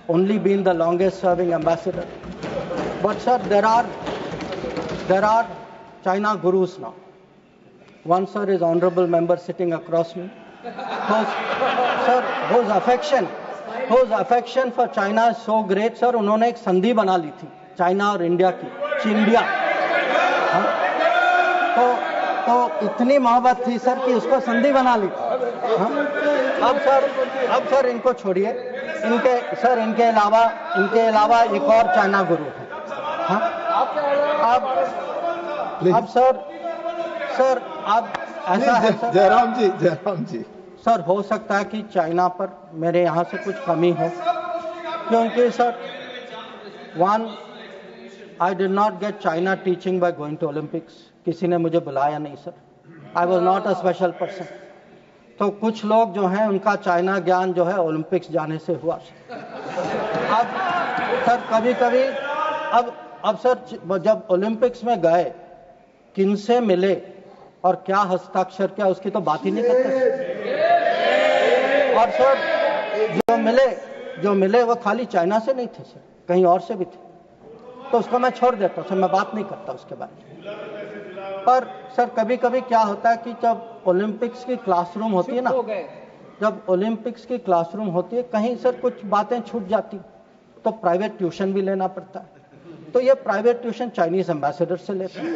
only been the longest serving ambassador. But sir, there are China gurus now. One, sir, is honorable member sitting across me. Whose affection for China is so great, sir, उन्होंने एक संधि बना ली थी China और India की, चिंडिया. तो इतनी मोहब्बत थी सर कि उसको संधि बना ली थी. अब सर इनको छोड़िए. इनके अलावा एक और चाइना गुरु है. अब सर अब ऐसा है सर. जयराम जी सर, हो सकता है कि चाइना पर मेरे यहाँ से कुछ कमी हो, क्योंकि sir, one, I did not get China teaching by going to Olympics. किसी ने मुझे बुलाया नहीं sir. I was not a special person. तो कुछ लोग जो हैं उनका चाइना ज्ञान जो है ओलंपिक्स जाने से हुआ. अब सर कभी अब सर जब ओलंपिक्स में गए, किनसे मिले और क्या हस्ताक्षर किया, उसकी तो बात ही नहीं करते. और सर जो मिले वो खाली चाइना से नहीं थे सर, कहीं और से भी थे. तो उसको मैं छोड़ देता हूँ सर, मैं बात नहीं करता उसके बारे में. पर सर कभी कभी क्या होता है कि जब ओलंपिक्स की क्लासरूम होती है ना, कहीं सर कुछ बातें छूट जाती, तो प्राइवेट ट्यूशन भी लेना पड़ता है. तो ये प्राइवेट ट्यूशन चाइनीज एम्बेसडर से लेते हैं.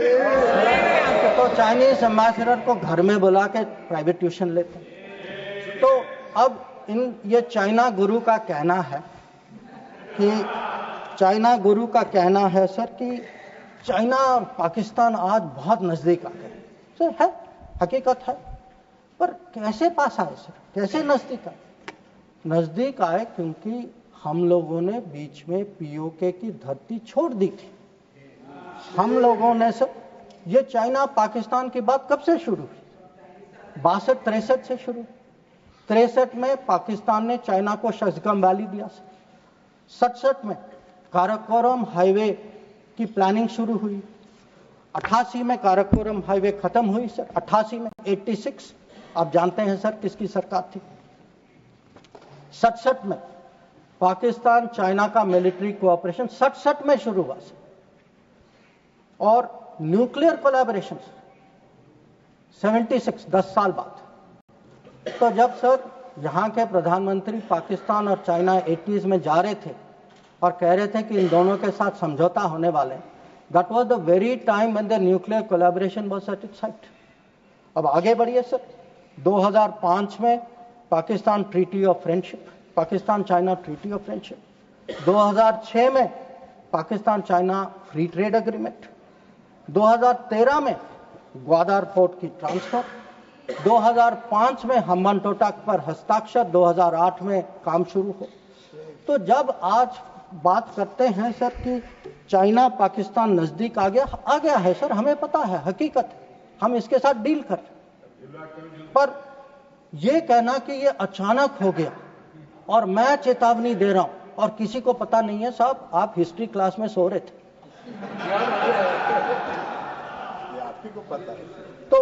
तो चाइनीज एम्बेसडर को घर में बुला के प्राइवेट ट्यूशन लेते हैं. तो अब ये चाइना गुरु का कहना है सर कि चाइना और पाकिस्तान आज बहुत नजदीक आ गए. सर है, हकीकत है. पर कैसे पास आए सर, कैसे नजदीक आए? नजदीक आए क्योंकि हम लोगों ने बीच में पीओके की धरती छोड़ दी थी। हम लोगों ने सर, ये चाइना पाकिस्तान की बात कब से शुरू हुई? 62-63 से शुरू। 63 में पाकिस्तान ने चाइना को शशगम वैली दिया सर। 67 में काराकोरम हाईवे की प्लानिंग शुरू हुई। 88 में काराकोरम हाईवे खत्म हुई सर। 88 में 86 आप जानते हैं सर किसकी सरकार थी। 67 में पाकिस्तान चाइना का मिलिट्री कोऑपरेशन 67 में शुरू हुआ सर। और न्यूक्लियर कोलैबोरेशन 76 10 साल बाद। तो जब सर यहाँ के प्रधानमंत्री पाकिस्तान और चाइना 80s में जा रहे थे और कह रहे थे कि इन दोनों के साथ समझौता होने वाले, that was the very time when the nuclear collaboration was at its height. अब आगे बढ़िए सर, 2005 में Pakistan treaty of friendship, Pakistan China treaty of friendship. 2006 में Pakistan China free trade agreement. 2013 में ग्वादर पोर्ट की ट्रांसफर। 2005 में हम्बनटोटा पर हस्ताक्षर। 2008 में काम शुरू हो। तो जब आज बात करते हैं सर कि चाइना पाकिस्तान नजदीक आ गया है सर, हमें पता है, हकीकत है, हम इसके साथ डील कर रहे। पर यह कहना कि ये अचानक हो गया और मैं चेतावनी दे रहा हूं और किसी को पता नहीं है, साहब आप हिस्ट्री क्लास में सो रहे थे। को पता है। तो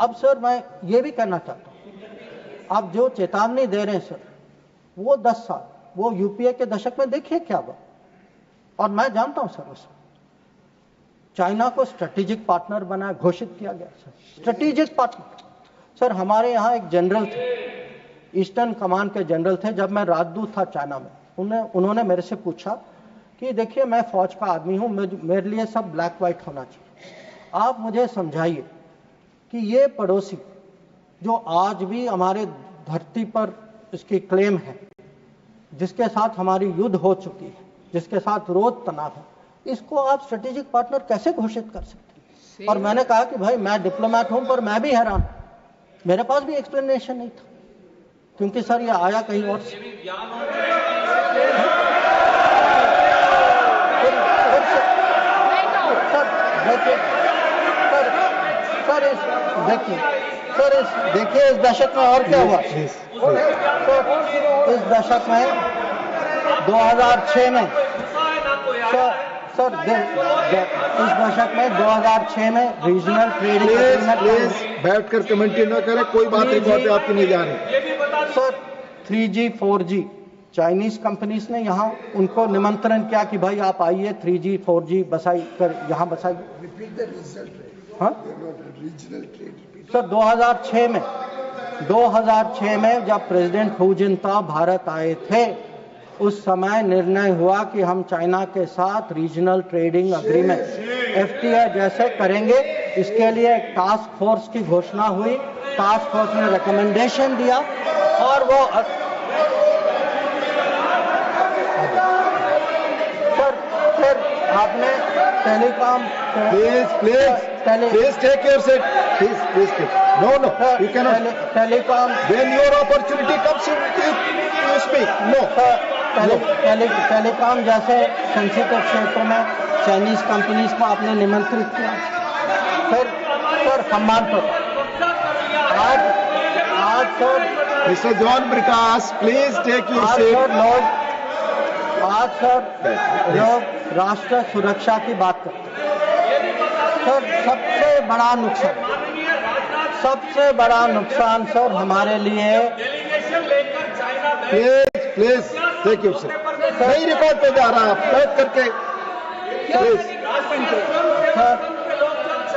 अब सर मैं ये भी कहना चाहता हूं, आप जो चेतावनी दे रहे हैं सर, वो 10 साल, वो यूपीए के दशक में देखिए क्या हुआ। और मैं जानता हूं सर, उसमें चाइना को स्ट्रेटेजिक पार्टनर बना घोषित किया गया सर, स्ट्रेटेजिक पार्टनर। सर हमारे यहाँ एक जनरल थे, ईस्टर्न कमान के जनरल थे, जब मैं राजदूत था चाइना में, उन्होंने मेरे से पूछा कि देखिए मैं फौज का आदमी हूं, मेरे लिए सब ब्लैक व्हाइट होना चाहिए, आप मुझे समझाइए कि ये पड़ोसी जो आज भी हमारे धरती पर इसकी क्लेम है, जिसके साथ हमारी युद्ध हो चुकी है, जिसके साथ रोज तनाव है, इसको आप स्ट्रेटेजिक पार्टनर कैसे घोषित कर सकते हैं? और मैंने कहा कि भाई मैं डिप्लोमैट हूं, पर मैं भी हैरान, मेरे पास भी एक्सप्लेनेशन नहीं था, क्योंकि सर ये आया कहीं और से। देखिए इस दशक में और क्या हुआ। इस दशक में 2006 में सर इस दशक में 2006 में रीजनल ट्रेडिंग एग्रीमेंट। बैठकर कमेंट्री न करें, कोई बात रिकॉर्ड पे आपकी नहीं जा रही sir. 3G 4G Chinese companies ने यहाँ उनको निमंत्रण किया कि भाई आप आइए 3G 4G बसाई कर यहाँ बसाइए। हाँ सर 2006 में जब प्रेसिडेंट हू जिनताओ भारत आए थे, उस समय निर्णय हुआ कि हम चाइना के साथ रीजनल ट्रेडिंग एग्रीमेंट FTA जैसे करेंगे। इसके लिए एक टास्क फोर्स की घोषणा हुई, टास्क फोर्स ने रिकमेंडेशन दिया और वो सर आपने telecom please take your seat please no you can not telecom when your opportunity comes you speak no telecom जैसे सेंसिटिव क्षेत्रों में चाइनीज कंपनीज को आपने निमंत्रित किया। फिर सर सम्मान पर आज sir mister John Prakash please take your seat. आज सर लोग राष्ट्र सुरक्षा की बात करते हैं सर। सबसे बड़ा नुकसान सर हमारे लिए प्लीज टेक योर सीट। नहीं रिकॉर्ड पे जा रहा, आप बैठ करके प्लीज।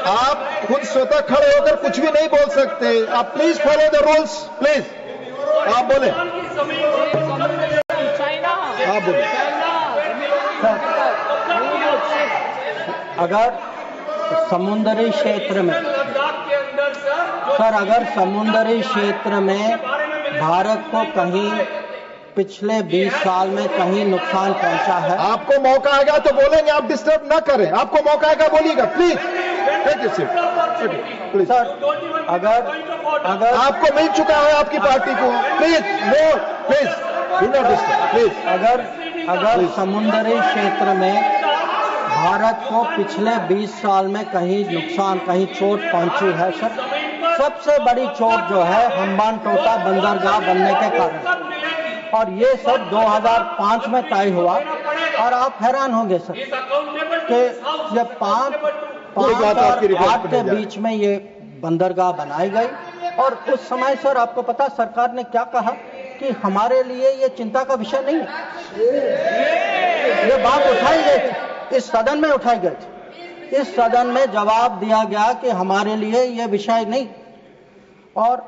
आप खुद स्वतः खड़े होकर कुछ भी नहीं बोल सकते, आप please follow the rules please. आप बोले, आप बोले। अगर समुद्री क्षेत्र में भारत को कहीं पिछले 20 साल में कहीं नुकसान पहुंचा है, आपको मौका आएगा तो बोलेंगे, आप डिस्टर्ब ना करें। आपको मौका आएगा बोलिएगा please. Thank you sir. Please sir, अगर आपको मिल चुका है आपकी पार्टी को, please no, please do not disturb, please. अगर समुद्री क्षेत्र में भारत को पिछले 20 साल में कहीं नुकसान, कहीं चोट पहुंची है सर, सबसे बड़ी चोट जो है हम्बान टोटा बंदरगाह बनने के कारण, और ये सब 2005 में तय हुआ। और आप हैरान होंगे सर कि जब 5 और 8 के बीच में ये बंदरगाह बनाई गई, और उस समय सर आपको पता सरकार ने क्या कहा कि हमारे लिए ये चिंता का विषय नहीं है। ये बात उठाई गई थी, इस सदन में उठाई गई थी, इस सदन में जवाब दिया गया कि हमारे लिए ये विषय नहीं। और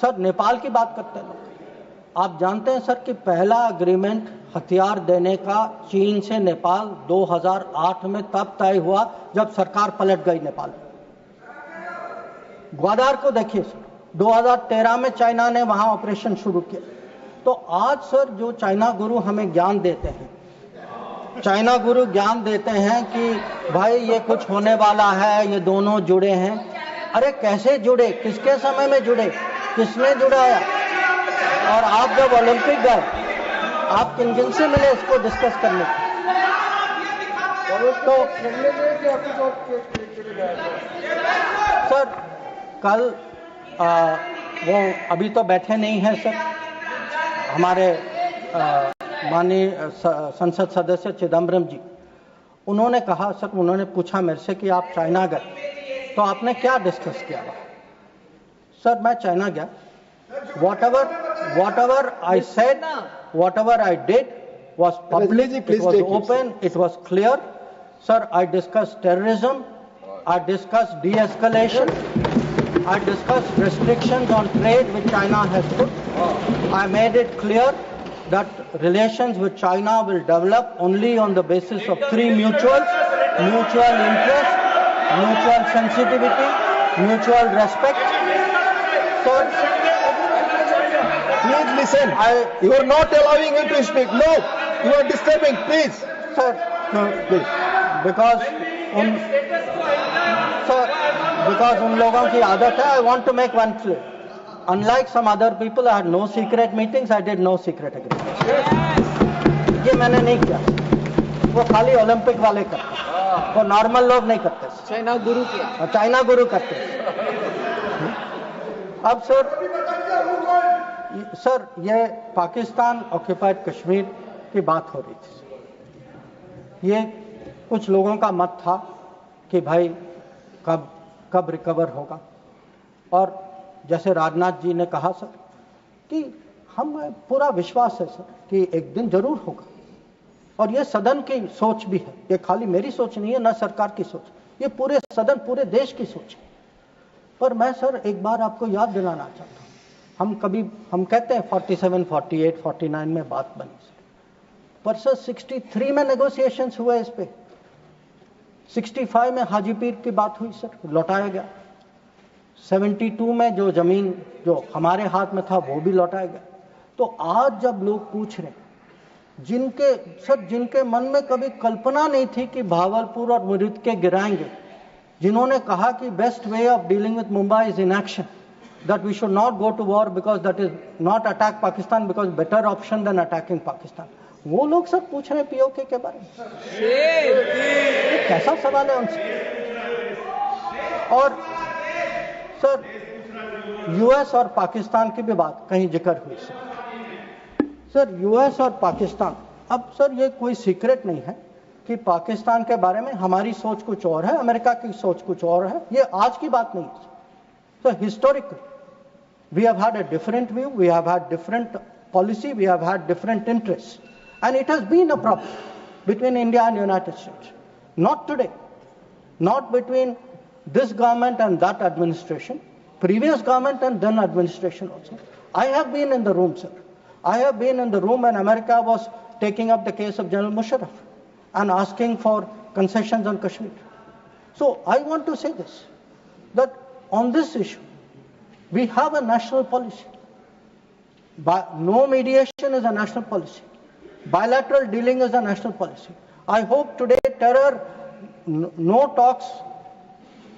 सर नेपाल की बात करते हैं लोग, आप जानते हैं सर कि पहला एग्रीमेंट हथियार देने का चीन से नेपाल 2008 में तब तय हुआ जब सरकार पलट गई नेपाल। ग्वादार को देखिए सर, 2013 में चाइना ने वहां ऑपरेशन शुरू किया। तो आज सर जो चाइना गुरु हमें ज्ञान देते हैं, चाइना गुरु ज्ञान देते हैं कि भाई ये कुछ होने वाला है, ये दोनों जुड़े हैं। अरे कैसे जुड़े, किसके समय में जुड़े, किसने जुड़ाया? और आप जब ओलंपिक गए, आप किन किन से मिले इसको डिस्कस करने? तो सर कल वो अभी तो बैठे नहीं हैं सर, हमारे माननीय संसद सदस्य चिदम्बरम जी, उन्होंने कहा सर, उन्होंने पूछा मेरे से कि आप चाइना गए तो आपने क्या डिस्कस किया? सर मैं चाइना गया, whatever I said, whatever I did was public, it was open, it was clear. Sir, I discussed terrorism, I discussed de-escalation, I discussed restrictions on trade which China has put. I made it clear that relations with China will develop only on the basis of 3 mutuals: mutual interest, mutual sensitivity, mutual respect. Sir, please listen. You are not allowing him to speak. No, you are disturbing. Please, sir. No, please. Because उन लोगों की आदत है. I want to make one clear. Unlike some other people, I had no secret meetings. I did no secret agreements. ये मैंने नहीं किया. वो खाली ओलंपिक वाले करते, वो नॉर्मल लोग नहीं करते. चाइना गुरु किया, चाइना गुरु करते. अब सर ये पाकिस्तान ऑक्यूपाइड कश्मीर की बात हो रही थी. ये कुछ लोगों का मत था कि भाई कब रिकवर होगा, और जैसे राजनाथ जी ने कहा सर कि हम पूरा विश्वास है सर कि एक दिन जरूर होगा, और ये सदन की सोच भी है, ये खाली मेरी सोच नहीं है, ना सरकार की सोच, ये पूरे सदन, पूरे देश की सोच है. पर मैं सर एक बार आपको याद दिलाना चाहता हूं, हम कहते हैं 47, 48, 49 में बात बनी सर, पर सर 63 में नेगोशिएशंस हुए इस पे, 65 में हाजीपीर की बात हुई सर, लौटाया गया. 72 में जो जमीन जो हमारे हाथ में था वो भी लौटाया गया. तो आज जब लोग पूछ रहे, जिनके मन में कभी कल्पना नहीं थी कि भावलपुर और मुरीद के गिराएंगे, जिन्होंने कहा कि best way of dealing with Mumbai is inaction, that we should not go to war because that is not attack Pakistan because better option than attacking Pakistan, वो लोग सब पूछ रहे हैं पीओके के बारे में. कैसा सवाल है उनसे? और सर यूएस और पाकिस्तान की भी बात कहीं जिक्र हुई सर. यूएस और पाकिस्तान, अब सर ये कोई सीक्रेट नहीं है कि पाकिस्तान के बारे में हमारी सोच कुछ और है, अमेरिका की सोच कुछ और है. ये आज की बात नहीं है. So historically, we have had a different view, we have had different policy, we have had different interests, and it has been a problem between India and United States. Not today, not between this government and that administration, previous government and then administration also. I have been in the room, sir. I have been in the room when America was taking up the case of General Musharraf and asking for concessions on Kashmir. So I want to say this, that on this issue, we have a national policy. No mediation is a national policy. Bilateral dealing is a national policy. I hope today terror, no talks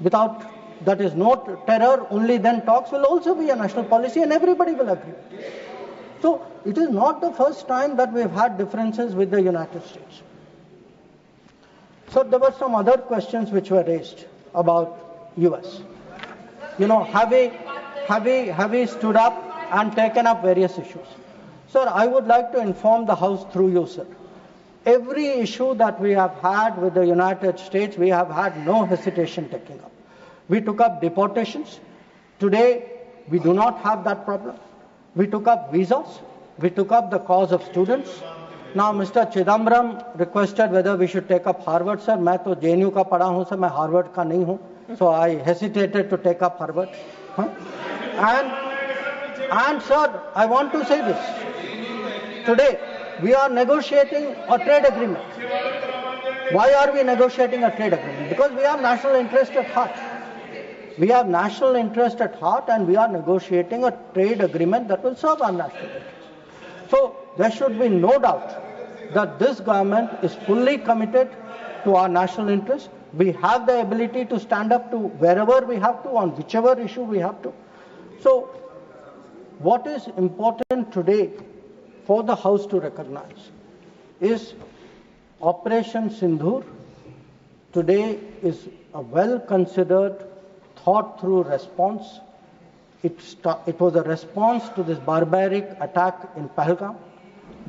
without that is no terror, only then talks will also be a national policy and everybody will agree. So it is not the first time that we have had differences with the United States. So there were some other questions which were raised about US. You know, have we stood up and taken up various issues? Sir, I would like to inform the House through you, sir. Every issue that we have had with the United States, we have had no hesitation taking up. We took up deportations. Today, we do not have that problem. We took up visas. We took up the cause of students. Now, Mr. Chidambaram requested whether we should take up Harvard, sir. मैं तो JNU का पढ़ा हूँ, sir. मैं Harvard का नहीं हूँ. So I hesitated to take up Harvard. And sir, I want to say this. Today, we are negotiating a trade agreement. Why are we negotiating a trade agreement? Because we have national interest at heart. We have national interest at heart and we are negotiating a trade agreement that will serve our national interest. So there should be no doubt that this government is fully committed to our national interest. We have the ability to stand up to wherever we have to, on whichever issue we have to. So what is important today for the House to recognize is Operation Sindhur today is a well-considered, thought-through response. It was a response to this barbaric attack in Pahalgam.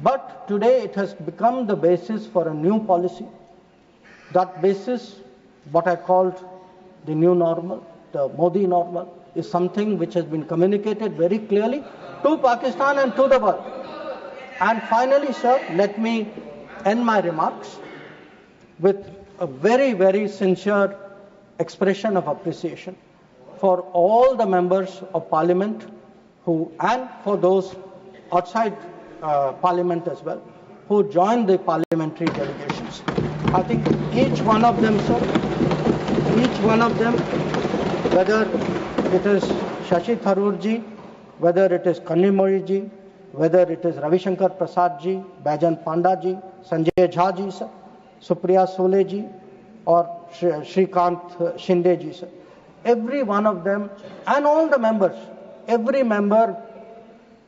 But today it has become the basis for a new policy. That basis, what I called the new normal, the Modi normal, is something which has been communicated very clearly to Pakistan and to the world. And finally, sir, let me end my remarks with a very, very sincere expression of appreciation for all the members of Parliament and for those outside Parliament as well, who joined the parliamentary delegations. I think each one of them, sir, whether it is Shashi Tharoor ji, whether it is Kanimori ji, whether it is Ravi Shankar Prasad ji, Baijan Panda ji, Sanjay Jha ji, sir, Supriya Sole ji, or Shrikant Shinde ji, sir. Every one of them and all the members, every member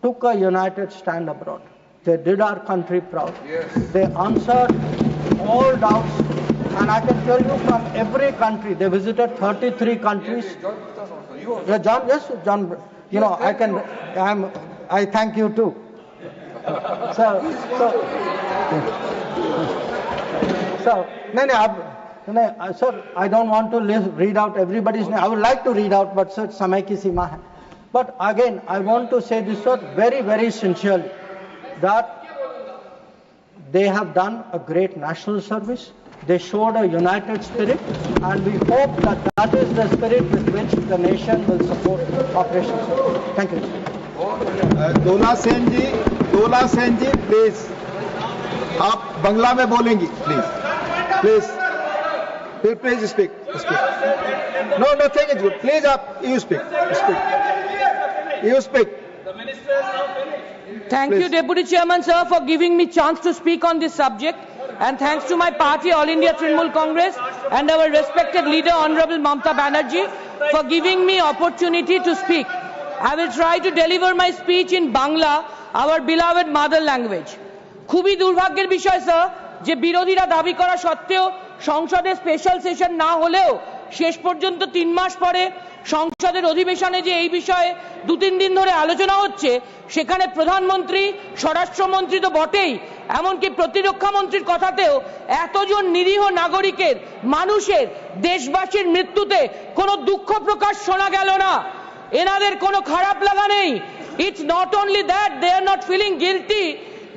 took a united stand abroad. They did our country proud. Yes. They answered all doubts. And I can tell you from every country, they visited 33 countries. Yes, John, yes, John, you know, I thank you too. Sir, I don't want to read out everybody's name. I would like to read out, but sir, samay ki seema hai. But again, I want to say this, sir, very, very sincerely, that they have done a great national service. They showed a united spirit, and we hope that that is the spirit with which the nation will support Operation Sindhur. Thank you. Dola Sen ji, please आप बंगला में बोलेंगी, please speak. No, nothing is good. Please, you speak. Thank you, Deputy Chairman, sir, for giving me chance to speak on this subject. And thanks to my party, All India Trinamool Congress, and our respected leader, Honorable Mamata Banerjee, for giving me opportunity to speak. I will try to deliver my speech in Bangla, our beloved mother language. খুবই দুর্ভাগ্যের বিষয় sir যে বিরোধীরা দাবি করা সত্ত্বেও সংসদে special session না হলেও শেষ পর্যন্ত 3 মাস পরে সংসদের অধিবেশনে যে এই বিষয়ে 2-3 দিন ধরে আলোচনা হচ্ছে সেখানে প্রধানমন্ত্রী স্বরাষ্ট্রমন্ত্রী তো বটেই এমনকি প্রতিরক্ষা মন্ত্রীর কথাতেও এতজন নিরীহ নাগরিকের মানুষের দেশবাসীর মৃত্যুতে কোনো দুঃখ প্রকাশ শোনা গেল না এনাদের কোনো খারাপ লাগা নেই it's not only that they are not feeling guilty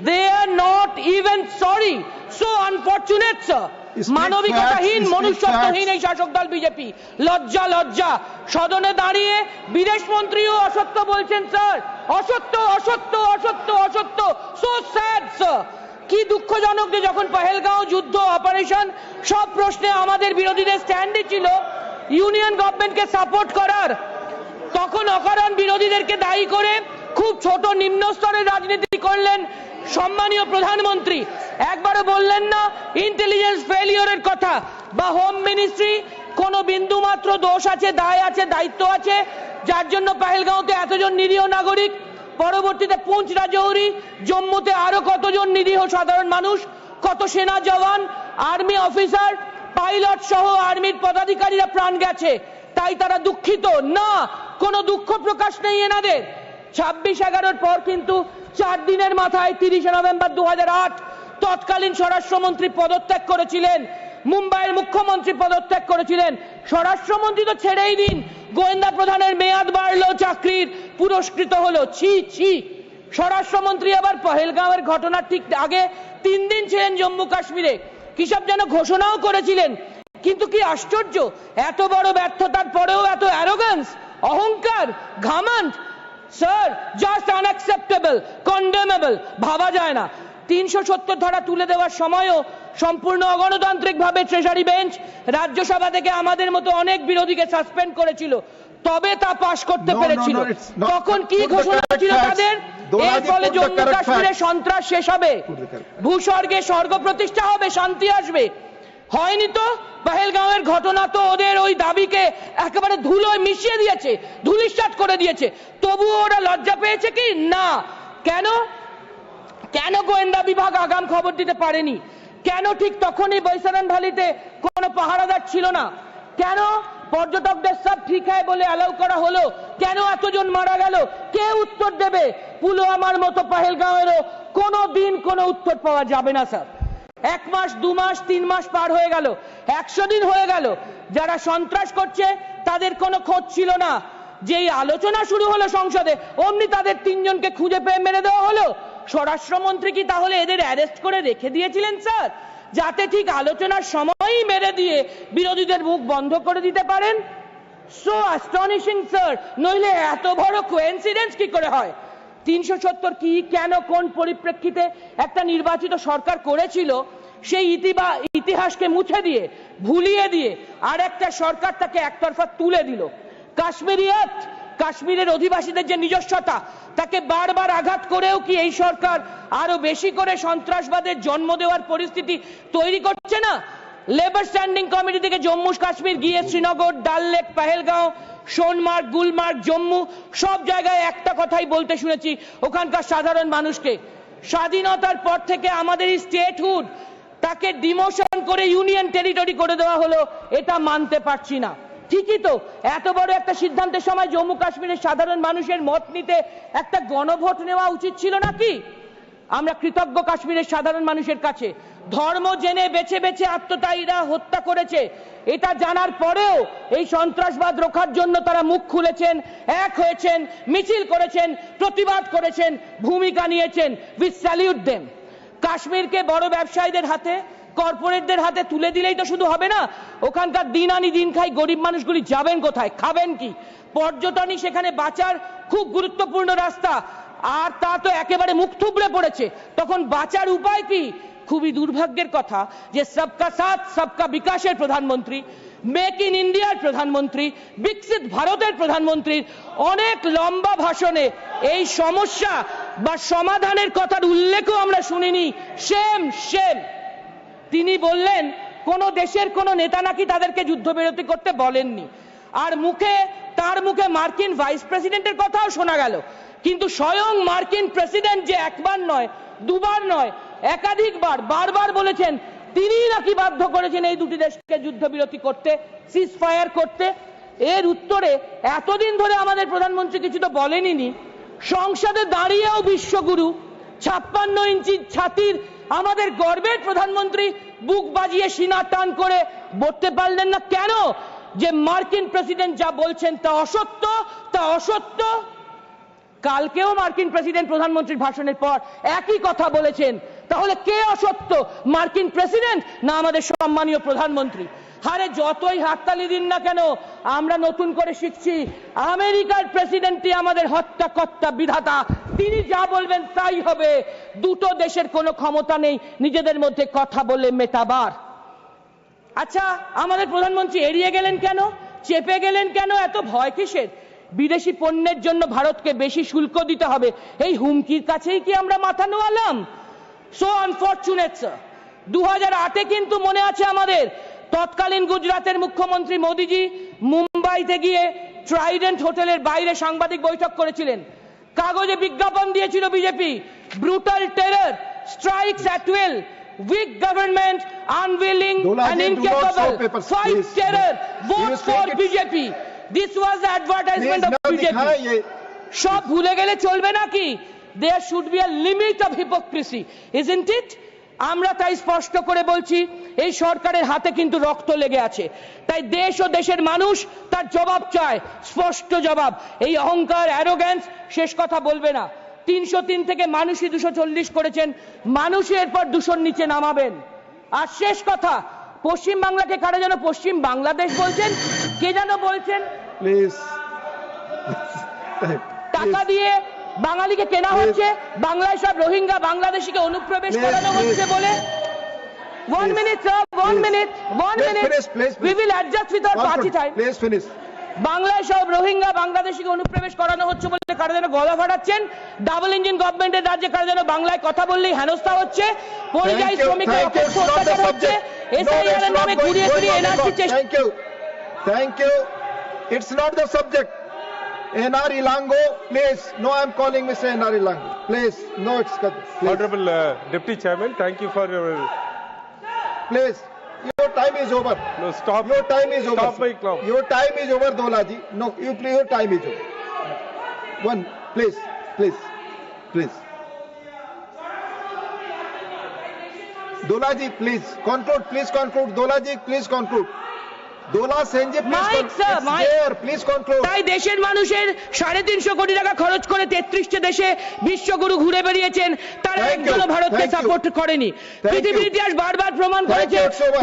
they are not even sorry so unfortunate sir মানবিকতাহীন মনুষ্যত্বহীন এই শাসক দল বিজেপি লজ্জা সদনে দাঁড়িয়ে বিদেশ মন্ত্রীও অসত্য বলছেন স্যার অসত্য সো স্যাড স্যার কি দুঃখজনক যে যখন পহেলগাঁও যুদ্ধ অপারেশন সব প্রশ্নে আমাদের বিরোধীদের স্ট্যান্ডে ছিল ইউনিয়ন গভর্নমেন্টকে সাপোর্ট করার তখন অকারণ বিরোধীদেরকে দায়ী করে খুব ছোট নিম্ন স্তরের রাজনীতি করলেন সম্মানীয় প্রধানমন্ত্রী একবারও বললেন না ইন্টেলিজেন্স ফেলিওরের কথা বা হোম মিনিস্ট্রি কোনো বিন্দু মাত্র দোষ আছে, দায় আছে, দায়িত্ব আছে, যার জন্য পহেলগাঁওতে এতজন নিরীহ নাগরিক, পরবর্তীতে পুঞ্চ রাজৌরি, জম্মুতে আরো কতজন নিরীহ সাধারণ মানুষ, কত সেনা জওয়ান, আর্মি অফিসার, পাইলট সহ আর্মির পদাধিকারীরা প্রাণ গেছে, তাই তারা দুঃখিত না? কোনো দুঃখ প্রকাশ নেই এনাদের। 26/11 পর কিন্তু 4 দিনের মাথায় 30 নভেম্বর 2008 তৎকালীন স্বরাষ্ট্রমন্ত্রী পদত্যাগ করেছিলেন, মুম্বাইয়ের মুখ্যমন্ত্রী পদত্যাগ করেছিলেন। স্বরাষ্ট্রমন্ত্রী তো ছেড়েই দিন, গোয়েন্দা প্রধানের মেয়াদ বাড়লো, চাকরির পুরস্কৃত হলো। ছি ছি। স্বরাষ্ট্রমন্ত্রী আবার পহেলগাঁওয়ের ঘটনার ঠিক আগে 3 দিন ছিলেন জম্মু কাশ্মীরে, কি সব যেন ঘোষণাও করেছিলেন। কিন্তু কি আশ্চর্য, এত বড় ব্যর্থতার পরেও এত অ্যারোগ্যান্স, অহংকার, ঘামান্ড। স্যার, জাস্ট আনঅ্যাকসেপ্টেবল, কন্ডেমেবল, ভাবা যায় না। 370 ধারা তুলে দেওয়ার সময়ও সম্পূর্ণ অগণতান্ত্রিক ভাবে ট্রেজারি বেঞ্চ রাজ্যসভা থেকে আমাদের মতো অনেক বিরোধীকে সাসপেন্ড করেছিল, তবে তা পাশ করতে পেরেছিল। তখন কি ঘোষণা ছিল তাদের? এর ফলে জম্মু কাশ্মীরে সন্ত্রাস শেষ হবে, ভূস্বর্গে স্বর্গ প্রতিষ্ঠা হবে, শান্তি আসবে। হয়নি তো। পহেলগাঁওয়ের ঘটনা তো ওদের ওই দাবিকে একেবারে ধুলোয় মিশিয়ে দিয়েছে, ধুলিসাৎ করে দিয়েছে। তবুও ওরা লজ্জা পেয়েছে কি না? কেন? কেন গোয়েন্দা বিভাগ আগাম খবর দিতে পারেনি? কেন ঠিক তখনই বৈশারান ভ্যালিতে কোনো পাহারাদার ছিল না? কেন পর্যটকদের সব ঠিক হয় বলে অ্যালাউ করা হলো? কেন এতজন মারা গেল? কে উত্তর দেবে? পুলওয়ামার মতো পহেলগাঁওয়েরও কোনো দিন কোনো উত্তর পাওয়া যাবে না স্যার। 1 মাস, 2 মাস, 3 মাস পার হয়ে গেল, 100 দিন হয়ে গেল, যারা সন্ত্রাস করছে তাদের কোনো খোঁজ ছিল না। যেই আলোচনা শুরু হলো সংসদে, অমনি তাদের 3 জনকে খুঁজে পেয়ে মেরে দেওয়া হলো। স্বরাষ্ট্রমন্ত্রী কি তাহলে এদের অ্যারেস্ট করে রেখে দিয়েছিলেন স্যার, যাতে ঠিক আলোচনার সময়ই মেরে দিয়ে বিরোধীদের মুখ বন্ধ করে দিতে পারেন? সো অ্যাস্টনিশিং স্যার, নইলে এত বড় কোইন্সিডেন্স কি করে হয়? 370 কি, কেন, কোন পরিপ্রেক্ষিতে একটা নির্বাচিত সরকার করেছিল, সেই ইতিহাসকে মুছে দিয়ে, ভুলিয়ে দিয়ে আর একটা সরকার তাকে একতরফা তুলে দিল। কাশ্মীরিয়াত, কাশ্মীরের অধিবাসীদের যে নিজস্বতা, তাকে বারবার আঘাত করেও কি এই সরকার আরো বেশি করে সন্ত্রাসবাদের জন্ম দেওয়ার পরিস্থিতি তৈরি করছে না? লেবার স্ট্যান্ডিং কমিটি থেকে জম্মু কাশ্মীর গিয়ে শ্রীনগর, ডাল লেক, পহেলগাঁও, সোনমার্গ, গুলমার্গ, জম্মু সব জায়গায় একটা কথাই বলতে শুনেছি ওখানকার সাধারণ মানুষকে, স্বাধীনতার পর থেকে আমাদের এই স্টেটহুড, তাকে ডিমোশন করে ইউনিয়ন টেরিটরি করে দেওয়া হলো, এটা মানতে পারছি না। ঠিকই তো, এত বড় একটা সিদ্ধান্তের সময় জম্মু কাশ্মীরের সাধারণ মানুষের মত নিতে একটা গণভোট নেওয়া উচিত ছিল নাকি? আমরা কৃতজ্ঞ কাশ্মীরের সাধারণ মানুষের কাছে। ধর্ম জেনে বেছে বেছে আত্মতায়ীরা হত্যা করেছে, এটা জানার পরেও এই সন্ত্রাসবাদ রোখার জন্য তারা মুখ খুলেছেন, এক হয়েছেন, মিছিল করেছেন, প্রতিবাদ করেছেন, ভূমিকা নিয়েছেন। We salute them. কাশ্মীরকে বড় ব্যবসায়ীদের হাতে, কর্পোরেটদের হাতে তুলে দিলেই তো শুধু হবে না, ওখানকার দিন আনি দিন খাই গরিব মানুষগুলি যাবেন কোথায়, খাবেন কি? পর্যটনই সেখানে বাঁচার খুব গুরুত্বপূর্ণ রাস্তা, আর তা তো একেবারে মুখ থুবড়ে পড়েছে। তখন বাঁচার উপায় কি? খুবই দুর্ভাগ্যের কথা যে সবকা সাথ সবকা বিকাশের প্রধানমন্ত্রী, মেক ইন ইন্ডিয়ার প্রধানমন্ত্রী, বিকশিত ভারতের প্রধানমন্ত্রীর অনেক লম্বা ভাষণে এই সমস্যা বা সমাধানের কথার উল্লেখও আমরা শুনিনি। Same same. তিনি বললেন কোন দেশের কোন নেতা নাকি তাদেরকে যুদ্ধবিরতি করতে বলেননি, আর তার মুখে মার্কিন ভাইস প্রেসিডেন্টের কথাও শোনা গেল। কিন্তু স্বয়ং মার্কিন প্রেসিডেন্ট যে একবার নয়, দুবার নয়, একাধিকবার বারবার বলেছেন তিনি নাকি বাধ্য করেছেন এই দুটি দেশকে যুদ্ধবিরতি করতে, সিজ ফায়ার করতে। এর উত্তরে এতদিন ধরে আমাদের প্রধানমন্ত্রী কিছু তো বলেনই। সংসদে দাঁড়িয়েও বিশ্বগুরু 56 ইঞ্চি ছাতির আমাদের গর্বের প্রধানমন্ত্রী বুক বাজিয়ে সিনা টান করে বলতে পারলেন না কেন যে মার্কিন প্রেসিডেন্ট যা বলছেন তা অসত্য, তা অসত্য। কালকেও মার্কিন প্রেসিডেন্ট প্রধানমন্ত্রীর ভাষণের পর একই কথা বলেছেন। তাহলে কে অসত্য, মার্কিন প্রেসিডেন্ট না আমাদের সম্মানীয় প্রধানমন্ত্রী? হারে যতই হাততালি দিন না কেন, আমরা নতুন করে শিখছি আমেরিকার প্রেসিডেন্টই আমাদের হত্যাকর্তা, বিধাতা। তিনি যা বলবেন তাই হবে। দুটো দেশের কোনো ক্ষমতা নেই নিজেদের মধ্যে কথা বলে মেটাবার। আচ্ছা, আমাদের প্রধানমন্ত্রী এড়িয়ে গেলেন কেন, চেপে গেলেন কেন? এত ভয় কিসের? বিদেশি পণ্যের জন্য ভারতকে বেশি শুল্ক দিতে হবে, এই হুমকির কাছেই কি আমরা মাথা নোয়ালাম? So unfortunate sir. 2008-এ কিন্তু মনে আছে আমাদের তৎকালীন গুজরাটের মুখ্যমন্ত্রী মোদিজি মুম্বাইতে গিয়ে ট্রাইডেন্ট হোটেলের বাইরে সাংবাদিক বৈঠক করেছিলেন। কাগজে বিজ্ঞাপন দিয়েছিল BJP, brutal terror strikes at will, weak government, unwilling and incapable, fight terror, vote for BJP. This was the advertisement of BJP. সব ভুলে গেলে চলবে নাকি? There should be a limit of hypocrisy, isn't it? আমরা তাই স্পষ্ট করে বলছি, এই সরকারের হাতে কিন্তু রক্ত লেগে আছে। তাই দেশ ও দেশের মানুষ তার জবাব চায়, স্পষ্ট জবাব। এই অহংকার, অ্যারোগ্যান্স শেষ কথা বলবে না। 303 থেকে মানুষই 240 করেছেন, মানুষই এরপর 200 নিচে নামাবেন। আর শেষ কথা, পশ্চিম বাংলাকে কারা যেন পশ্চিম বাংলাদেশ বলছেন, কে যেন বলছেন, প্লিজ টাকা দিয়ে বাঙালিকে কেনা হচ্ছে, বাংলায় সব রোহিঙ্গা বাংলাদেশিকে অনুপ্রবেশ করানো হচ্ছে বলে। 1 minute sir, 1 minute, we will adjust with our party time. Please finish. বাংলায় সব রোহিঙ্গা বাংলাদেশিকে অনুপ্রবেশ করানো হচ্ছে বলে কারা যেন গলা ফাটাচ্ছেন। ডাবল ইঞ্জিন গভর্নমেন্টের রাজ্যে কারা যেন বাংলায় কথা বললেই হেনস্থা হচ্ছে, পরিযায়ী শ্রমিকের অত্যাচার হচ্ছে, এসআইআর এর নামে ঘুরিয়ে ঘুরিয়ে এনআরসি চেষ্টা। Thank you. It's not the subject. NR Ilango, please. No, I'm calling Mr. NR Ilango. Please. No, it's please. Honorable Deputy Chairman, thank you for your... Please. Your time is over. No, stop. Your time is over. Stop my clock. Your time is over, Dolaji. No, your time is over. One, please. Dolaji, please. Conclude. Dolaji, please conclude. Dola Senji, please conclude. তাই দেশের মানুষের 350 কোটি টাকা খরচ করে 33টে দেশে বিশ্বগুরু ঘুরে বেরিয়েছেন, তারা একজনও ভারতকে সাপোর্ট করেনি। পৃথিবীর ইতিহাস বারবার প্রমাণ করেছে,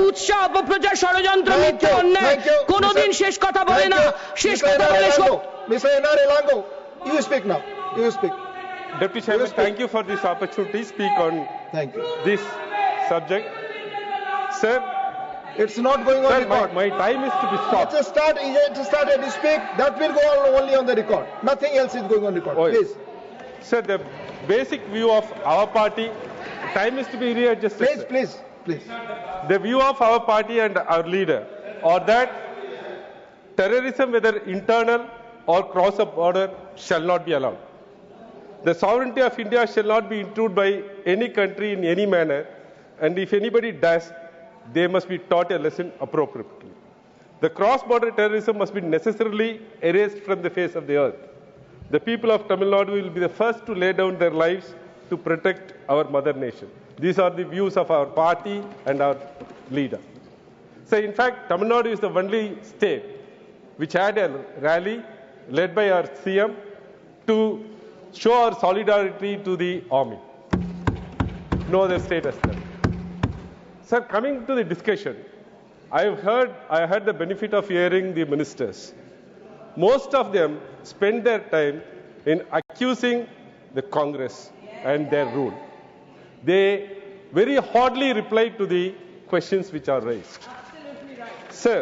উৎসাহ, অপপ্রচার, ষড়যন্ত্র, মিথ্যা, অন্যায় কোনোদিন শেষ কথা বলে না। শেষ কথা বলে Mr. NR Ilango, you speak now. Deputy Chairman, thank you for this opportunity to speak on this subject. Sir, it's not going on record. My time is to be stopped. Let's start and speak. That will go only on the record. Nothing else is going on record. Please. Sir, the basic view of our party, time is to be readjusted. Please. The view of our party and our leader are that terrorism, whether internal or cross a border, shall not be allowed. The sovereignty of India shall not be intruded by any country in any manner, and if anybody does, they must be taught a lesson appropriately. The cross-border terrorism must be necessarily erased from the face of the earth. The people of Tamil Nadu will be the first to lay down their lives to protect our mother nation. These are the views of our party and our leader. So in fact, Tamil Nadu is the only state which had a rally led by our CM to show our solidarity to the army. No other state has done. Sir, coming to the discussion, I had the benefit of hearing the ministers. Most of them spend their time in accusing the Congress and their rule. They very hardly reply to the questions which are raised. Sir,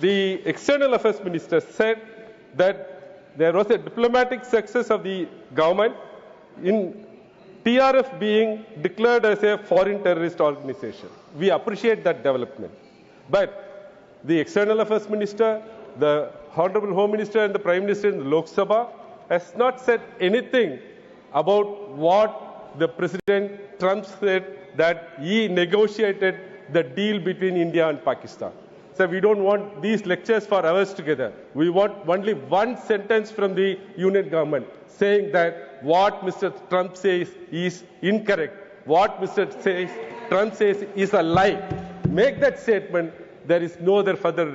the External Affairs Minister said that there was a diplomatic success of the government in TRF being declared as a foreign terrorist organization. We appreciate that development. But the External Affairs Minister, the Honorable Home Minister and the Prime Minister in the Lok Sabha has not said anything about what the President Trump said, that he negotiated the deal between India and Pakistan. So we don't want these lectures for hours together. We want only one sentence from the Union government saying that what Mr. Trump says is incorrect. What Mr. Trump says is a lie. Make that statement. There is no other further